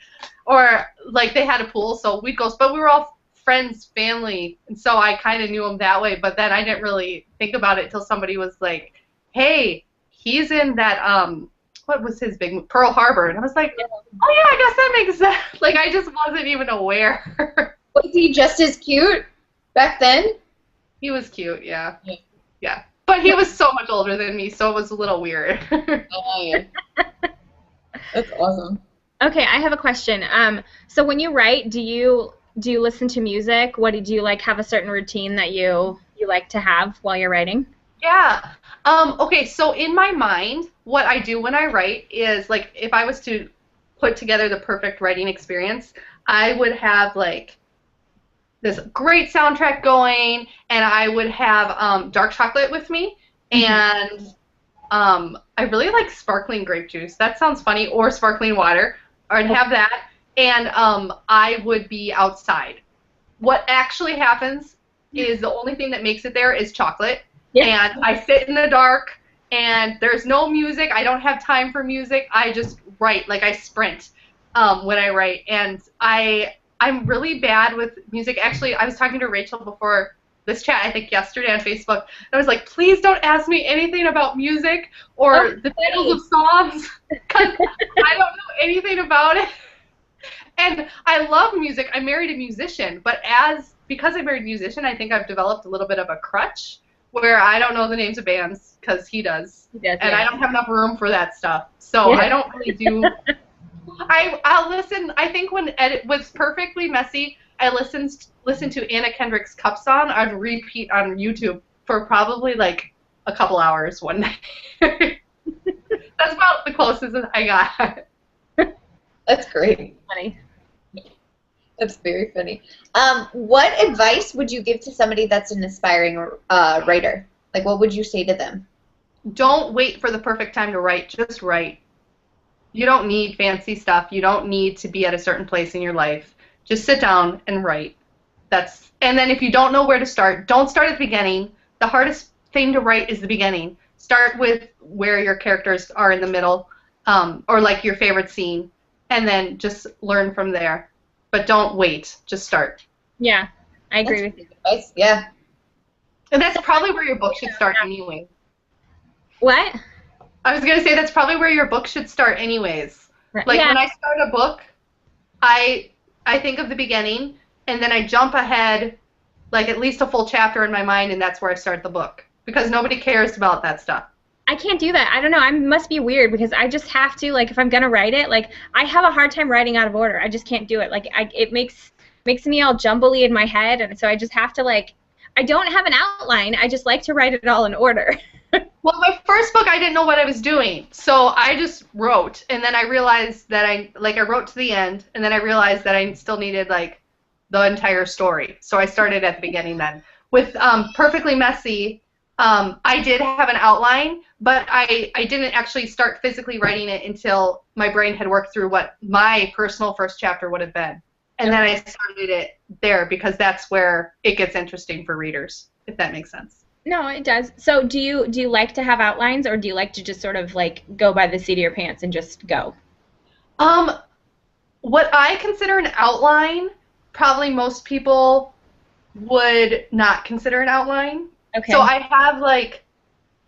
or like they had a pool, so we'd go, but we were all friends, family, and so I kind of knew him that way, but then I didn't really think about it until somebody was like, hey, he's in that, what was his big, Pearl Harbor, and I was like, oh yeah, I guess that makes sense. Like, I just wasn't even aware. Was he just as cute back then? He was cute, yeah. Yeah. But he was so much older than me, so it was a little weird. Oh, yeah. That's awesome. Okay, I have a question. So when you write, do you listen to music? What do you like? Have a certain routine that you like to have while you're writing? Yeah. Okay, so in my mind, what I do when I write is, like, if I was to put together the perfect writing experience, I would have, like, this great soundtrack going, and I would have dark chocolate with me, and I really like sparkling grape juice. That sounds funny, or sparkling water. I'd have that, and I would be outside. What actually happens is the only thing that makes it there is chocolate, and I sit in the dark, and there's no music. I don't have time for music. I just write, like I sprint when I write, and I'm really bad with music. Actually, I was talking to Rachel before this chat, I think yesterday on Facebook. And I was like, please don't ask me anything about music or the titles of songs because I don't know anything about it. And I love music. I married a musician, but because I married a musician, I think I've developed a little bit of a crutch where I don't know the names of bands because he does. And I don't have enough room for that stuff. So I don't really do. I'll listen. I think when it was Perfectly Messy, I listened to Anna Kendrick's Cup Song on repeat on YouTube for probably like a couple hours one night. That's about the closest I got. That's great. Funny. That's very funny. What advice would you give to somebody that's an aspiring writer? Like, what would you say to them? Don't wait for the perfect time to write. Just write. You don't need fancy stuff. You don't need to be at a certain place in your life. Just sit down and write. And then if you don't know where to start, don't start at the beginning. The hardest thing to write is the beginning. Start with where your characters are in the middle, or like your favorite scene, and then just learn from there. But don't wait. Just start. Yeah, I agree with you. Advice. Yeah. And that's probably where your book should start anyway. What? I was going to say that's probably where your book should start anyways. Right. Like when I start a book, I think of the beginning, and then I jump ahead like at least a full chapter in my mind, and that's where I start the book. Because nobody cares about that stuff. I can't do that. I don't know. I must be weird because I just have to, like, if I'm going to write it, like, I have a hard time writing out of order. I just can't do it. Like, it makes me all jumbly in my head, and so I just have to, like, I don't have an outline. I just like to write it all in order. Well, my first book, I didn't know what I was doing, so I just wrote, and then I realized that I wrote to the end, and then I realized that I still needed, like, the entire story. So I started at the beginning then. With Perfectly Messy, I did have an outline, but I didn't actually start physically writing it until my brain had worked through what my personal first chapter would have been. And then I started it there because that's where it gets interesting for readers, if that makes sense. No, it does. So do you like to have outlines, or do you like to just sort of like go by the seat of your pants and just go? What I consider an outline, probably most people would not consider an outline. Okay. So I have like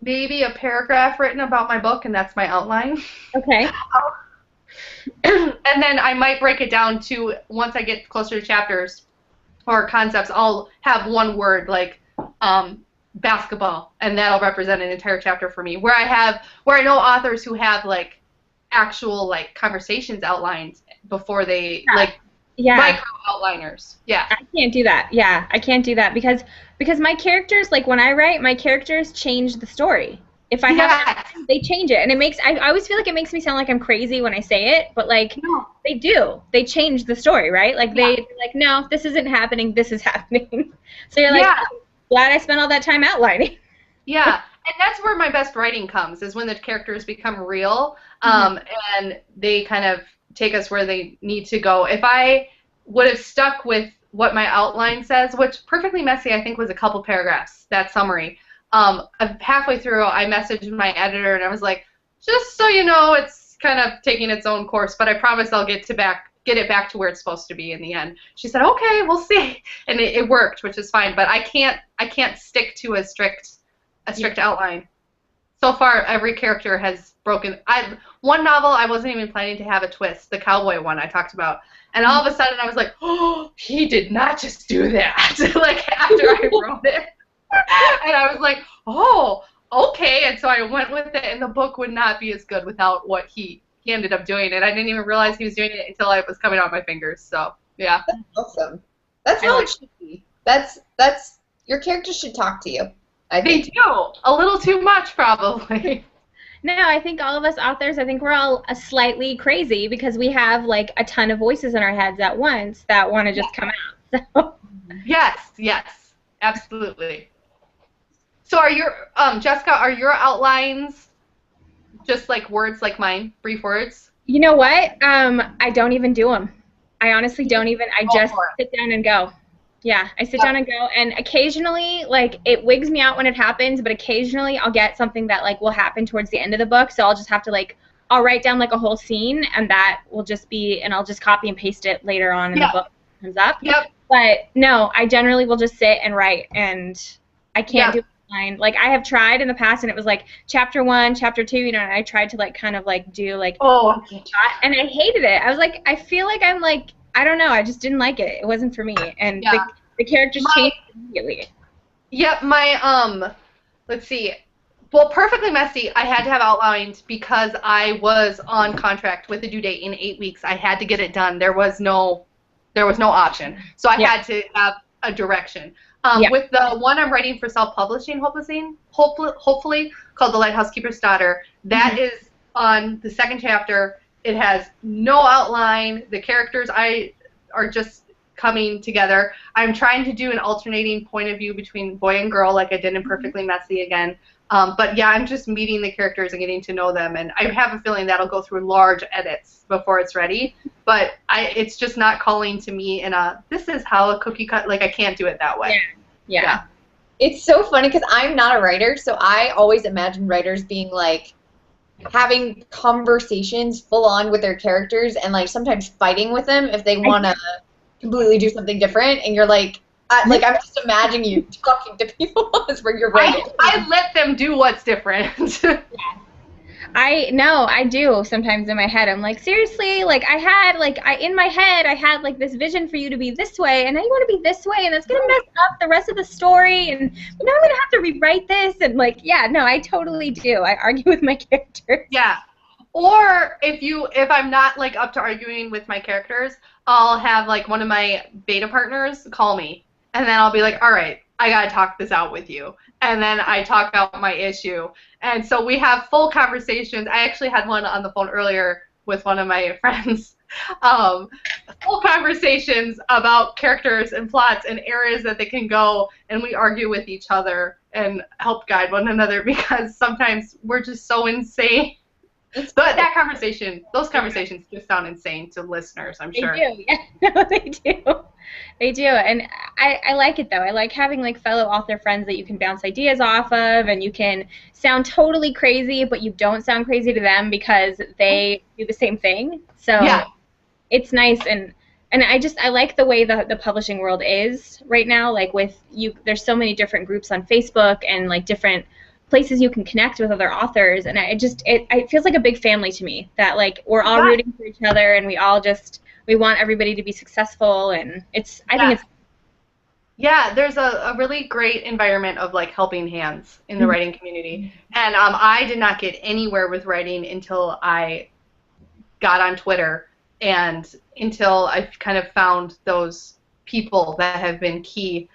maybe a paragraph written about my book, and that's my outline. Okay. And then I might break it down to, once I get closer to chapters or concepts, I'll have one word like basketball, and that'll represent an entire chapter for me. Where I know authors who have like actual like conversations outlined before they micro outliners. Yeah. I can't do that. Yeah, I can't do that because my characters, like when I write, my characters change the story. If I have, they change it, and I always feel like it makes me sound like I'm crazy when I say it, but like they do. They change the story, right? Like they're like, no, this isn't happening. This is happening. So you're like, glad I spent all that time outlining. Yeah, and that's where my best writing comes, is when the characters become real, and they kind of take us where they need to go. If I would have stuck with what my outline says, which Perfectly Messy I think was a couple paragraphs, that summary, halfway through I messaged my editor and I was like, just so you know, it's kind of taking its own course, but I promise I'll get it back to where it's supposed to be in the end. She said, okay, we'll see, and it worked, which is fine. But I can't stick to a strict outline. So far, every character has broken. One novel I wasn't even planning to have a twist, the cowboy one I talked about, and all of a sudden I was like, oh, he did not just do that. Like after I wrote it, and I was like, oh, okay, and so I went with it, and the book would not be as good without what he ended up doing, and I didn't even realize he was doing it until it was coming out my fingers. So yeah, that's awesome. That's how it should be. That's your characters should talk to you. I think. They do a little too much, probably. No, I think all of us authors, I think we're all slightly crazy because we have like a ton of voices in our heads at once that want to just come out. So. Yes, absolutely. So are your Jessica, are your outlines just like words like mine, brief words? You know what? I don't even do them. I honestly don't even. I just sit down and go. Yeah, I sit down and go, and occasionally, like, it wigs me out when it happens, but occasionally I'll get something that, like, will happen towards the end of the book, so I'll just have to, like, I'll write down, like, a whole scene, and that will just be, and I'll just copy and paste it later on in the book. comes up. Yep. But no, I generally will just sit and write, and I can't do it online. Like I have tried in the past, and it was like chapter 1, chapter 2, you know, and I tried to like kind of like do like and I hated it. I was like, I feel like I'm like, I don't know, I just didn't like it. It wasn't for me. And the characters changed immediately. Yep, my let's see. Well, Perfectly Messy, I had to have outlined because I was on contract with a due date in 8 weeks. I had to get it done. There was no option. So I had to have a direction. With the one I'm writing for self-publishing, hopefully, called The Lighthouse Keeper's Daughter, that is on the second chapter. It has no outline. The characters are just coming together. I'm trying to do an alternating point of view between boy and girl like I did in Perfectly Messy again. But yeah, I'm just meeting the characters and getting to know them, and I have a feeling that'll go through large edits before it's ready. But it's just not calling to me in this is how a cookie cut, like I can't do it that way. Yeah. It's so funny because I'm not a writer, so I always imagine writers being like having conversations full on with their characters and like sometimes fighting with them if they want to completely do something different, and you're like, I'm just imagining you talking to people as where you're writing. I let them do what's different. I do sometimes in my head. I'm like, seriously, like in my head I had like this vision for you to be this way, and now you want to be this way, and that's gonna mess up the rest of the story, and now I'm gonna have to rewrite this, and like, yeah, no, I totally do. I argue with my characters. Yeah. Or if I'm not like up to arguing with my characters, I'll have like one of my beta partners call me, and then I'll be like, all right, I gotta talk this out with you. And then I talk out my issue. And so we have full conversations. I actually had one on the phone earlier with one of my friends. Full conversations about characters and plots and areas that they can go, and we argue with each other and help guide one another because sometimes we're just so insane. But those conversations just sound insane to listeners, I'm sure. They do, yeah. No, they do. They do, and I like it, though. I like having, like, fellow author friends that you can bounce ideas off of, and you can sound totally crazy, but you don't sound crazy to them because they do the same thing. So it's nice, and I like the way the publishing world is right now. Like, there's so many different groups on Facebook and, like, different places you can connect with other authors, and it feels like a big family to me that like we're all rooting for each other, and we want everybody to be successful, and I think it's there's a really great environment of like helping hands in the writing community, and I did not get anywhere with writing until I got on Twitter and until I kind of found those people that have been key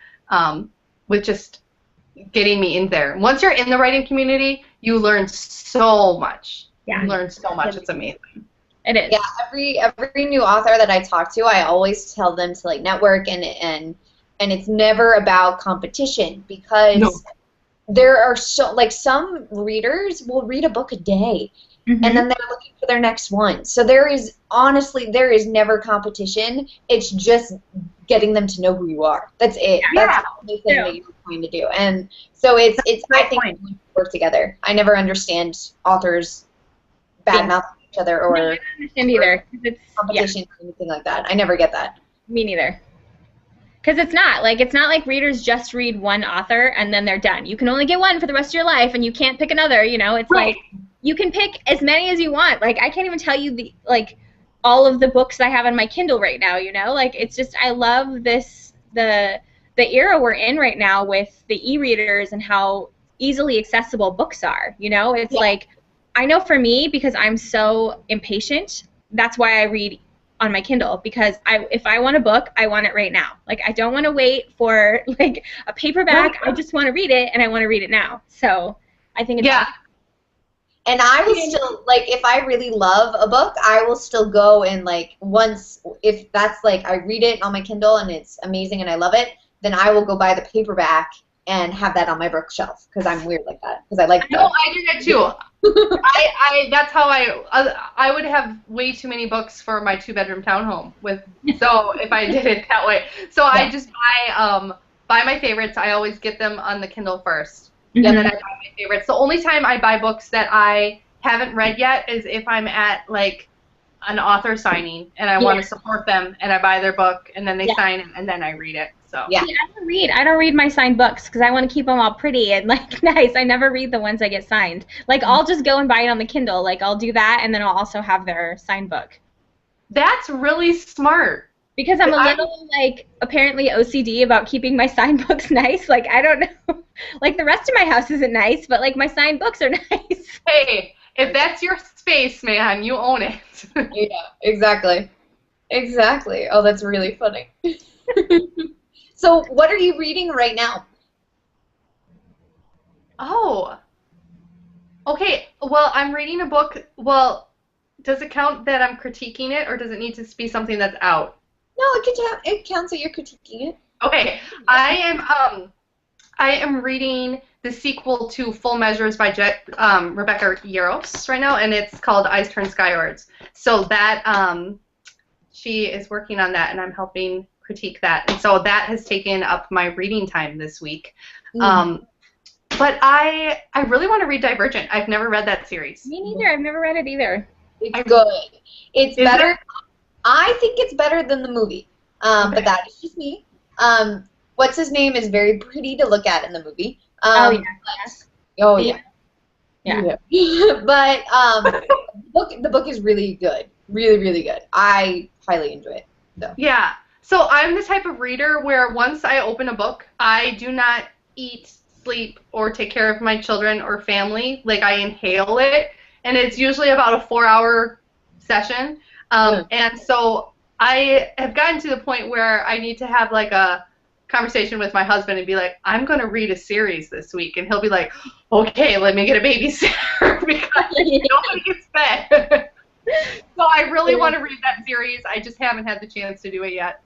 with just getting me in there. Once you're in the writing community, you learn so much. Yeah. You learn so much. It's amazing. It is. Yeah, every new author that I talk to, I always tell them to like network, and it's never about competition because there are some readers will read a book a day. And then they're looking for their next one. So there is never competition. It's just getting them to know who you are. That's it. That's the only thing that you're trying to do. And so I think we work together. I never understand authors badmouthing each other or I don't understand either. It's competition or anything like that. I never get that. Me neither. Because it's not like readers just read one author and then they're done. You can only get one for the rest of your life, and you can't pick another. You know, it's like you can pick as many as you want. Like I can't even tell you all of the books I have on my Kindle right now. You know, like it's just I love the era we're in right now with the e-readers and how easily accessible books are. You know, it's like I know for me, because I'm so impatient, that's why I read on my Kindle, because if I want a book, I want it right now. Like I don't want to wait for like a paperback. I just want to read it, and I want to read it now. So I think it's awesome. And I will still, like, if I really love a book, I will still go and, like, if that's, like, I read it on my Kindle and it's amazing and I love it, then I will go buy the paperback and have that on my bookshelf, because I'm weird like that. Because I like No, I do that, too. That's how I would have way too many books for my 2-bedroom townhome. So if I did it that way. So I just buy my favorites. I always get them on the Kindle first. And then I buy my favorites. The only time I buy books that I haven't read yet is if I'm at, like, an author signing, and I want to support them, and I buy their book, and then they sign it, and then I read it. So Yeah. See, I don't read my signed books because I want to keep them all pretty and like nice. I never read the ones I get signed. Like I'll just go and buy it on the Kindle. Like I'll do that, and then I'll also have their signed book. That's really smart. Because I'm a little, like, apparently OCD about keeping my signed books nice. Like, I don't know. Like, the rest of my house isn't nice, but, like, my signed books are nice. Hey, if that's your space, man, you own it. Yeah, exactly. Exactly. Oh, that's really funny. So, what are you reading right now? Oh. Okay, well, I'm reading a book. Well, does it count that I'm critiquing it, or does it need to be something that's out? No, it counts that you're critiquing it. Okay, I am reading the sequel to Full Measures by Rebecca Yarros right now, and it's called Eyes Turn Skywards. So that she is working on that, and I'm helping critique that, and so that has taken up my reading time this week. But I really want to read Divergent. I've never read that series. Me neither. I've never read it either. It's good. It's better. I think it's better than the movie, but that is just me. What's his name is very pretty to look at in the movie. Yeah. But the book is really good, really, really good. I highly enjoy it. So. Yeah. So I'm the type of reader where once I open a book, I do not eat, sleep, or take care of my children or family. Like I inhale it, and it's usually about a 4-hour session. And so I have gotten to the point where I need to have like a conversation with my husband and be like, I'm going to read a series this week. And he'll be like, okay, let me get a babysitter because nobody gets fed. So I really want to read that series. I just haven't had the chance to do it yet.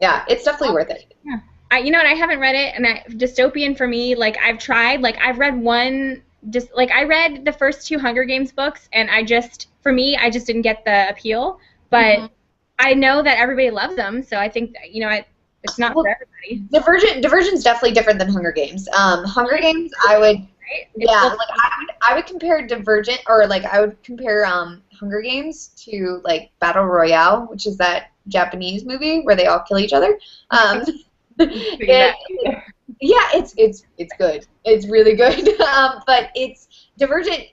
Yeah, it's definitely worth it. Yeah. And I haven't read it, and dystopian for me, like, I've tried, like, I've read one, just, like, I read the first 2 Hunger Games books, and for me, I just didn't get the appeal, but I know that everybody loves them, so I think, it's not for everybody. Divergent's definitely different than Hunger Games. Hunger Games, I would, I would compare Divergent, or, like, I would compare, Hunger Games to, like, Battle Royale, which is that Japanese movie where they all kill each other. Yeah, it's good. It's really good. But it's Divergent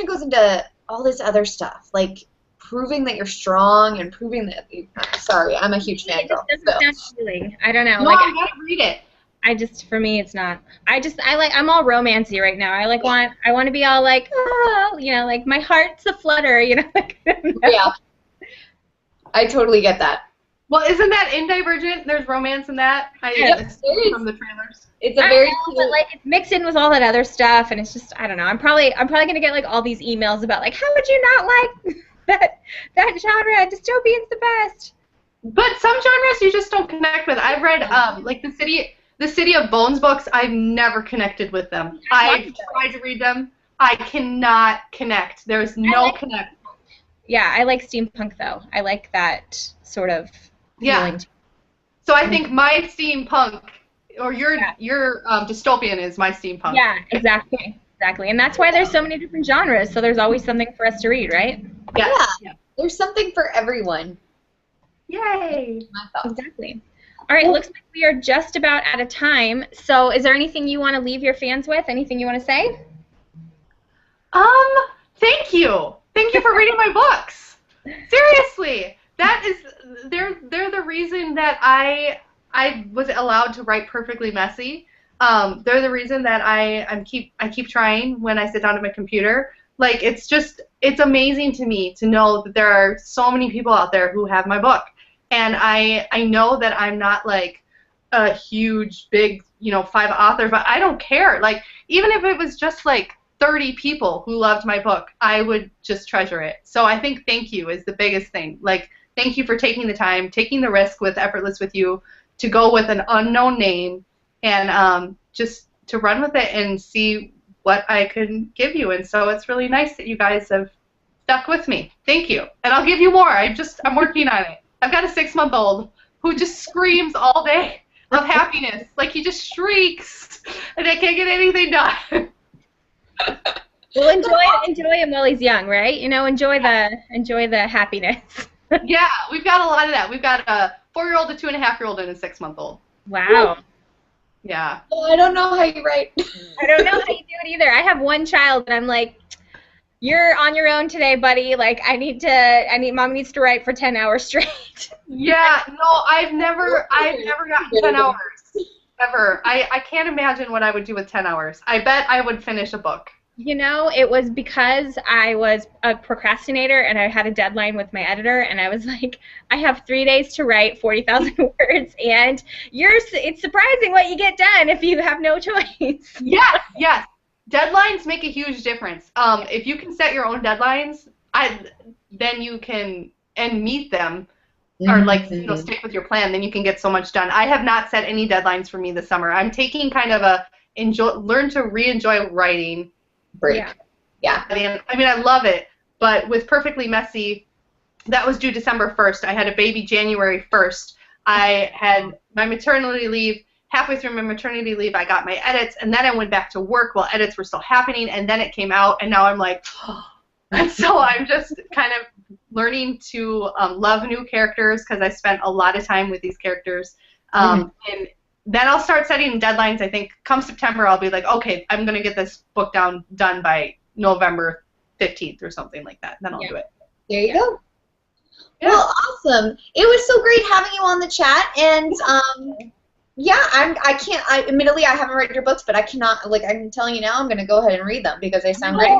goes into all this other stuff, like proving that you're strong and proving that. Sorry, I'm a huge fan girl. I don't know. No, I gotta read it. For me, it's not. I'm all romancy right now. I want to be all like, oh, like my heart's a flutter, Like, Yeah. I totally get that. Well, isn't that in Divergent? There's romance in that. From the trailers. It's a very cute, but like it's mixed in with all that other stuff, and it's just I don't know. I'm probably gonna get like all these emails about like how would you not like that genre? Dystopian's the best. But some genres you just don't connect with. I've read like the City of Bones books. I've never connected with them. I've tried to read them. I cannot connect. There's no connect. Yeah, I like steampunk though. I like that sort of feeling. So I think my steampunk, or your dystopian is my steampunk. Yeah, exactly. And that's why there's so many different genres. So there's always something for us to read, right? Yeah. There's something for everyone. Yay! Exactly. All right, looks like we are just about out of time. So is there anything you want to leave your fans with? Anything you want to say? Thank you. Thank you for reading my books. Seriously, they're the reason that I was allowed to write Perfectly Messy. They're the reason that I keep trying when I sit down at my computer. Like it's amazing to me to know that there are so many people out there who have my book, and I know that I'm not like a huge big 5 author, but I don't care. Like even if it was just like 30 people who loved my book, I would just treasure it. So I think thank you is the biggest thing. Like, thank you for taking the time, taking the risk with Effortless With You to go with an unknown name and just to run with it and see what I could give you. And so it's really nice that you guys have stuck with me. Thank you. And I'll give you more. I'm working on it. I've got a 6-month-old who just screams all day of happiness. Like he just shrieks and I can't get anything done. Well, enjoy him while he's young, right? You know, enjoy the happiness. Yeah, we've got a lot of that. We've got a 4-year-old, a 2.5-year-old, and a 6-month-old. Wow. Yeah. I don't know how you write. I don't know how you do it either. I have one child, and I'm like, you're on your own today, buddy. Like, Mom needs to write for 10 hours straight. Yeah, no, I've never gotten 10 hours. Ever. I can't imagine what I would do with 10 hours. I bet I would finish a book. You know, it was because I was a procrastinator and I had a deadline with my editor, and I was like, I have 3 days to write 40,000 words, and it's surprising what you get done if you have no choice. Yes, yes. Deadlines make a huge difference. If you can set your own deadlines, then you can meet them, or stick with your plan. Then you can get so much done. I have not set any deadlines for me this summer. I'm taking kind of learn to re-enjoy writing. Break. Yeah. I mean, I love it, but with Perfectly Messy, that was due December 1st. I had a baby January 1st. I had my maternity leave. Halfway through my maternity leave, I got my edits, and then I went back to work while edits were still happening, and then it came out, and now I'm like, oh. And so I'm just kind of learning to love new characters because I spent a lot of time with these characters. And then I'll start setting deadlines. I think come September, I'll be like, okay, I'm going to get this book done by November 15th or something like that. Then I'll do it. There you go. Yeah. Well, awesome. It was so great having you on the chat, and admittedly I haven't read your books, but I cannot, I'm telling you now, I'm going to go ahead and read them because they sound great. Now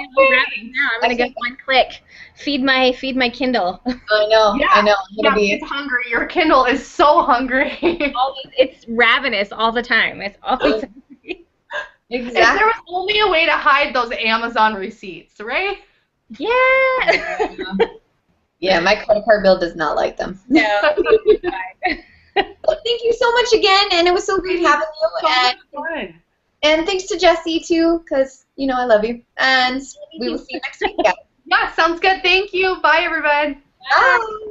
I'm going to get one click. Feed my Kindle. I know. Yeah. I know. It's hungry. Your Kindle is so hungry. It's ravenous all the time. It's always hungry. Exactly. If there was only a way to hide those Amazon receipts, right? Yeah. Yeah, my credit card bill does not like them. No. Well, thank you so much again, and it was so great having you. And thanks to Jessie, too, because, I love you. And we will see you next week, guys. Yeah, sounds good. Thank you. Bye, everybody. Bye.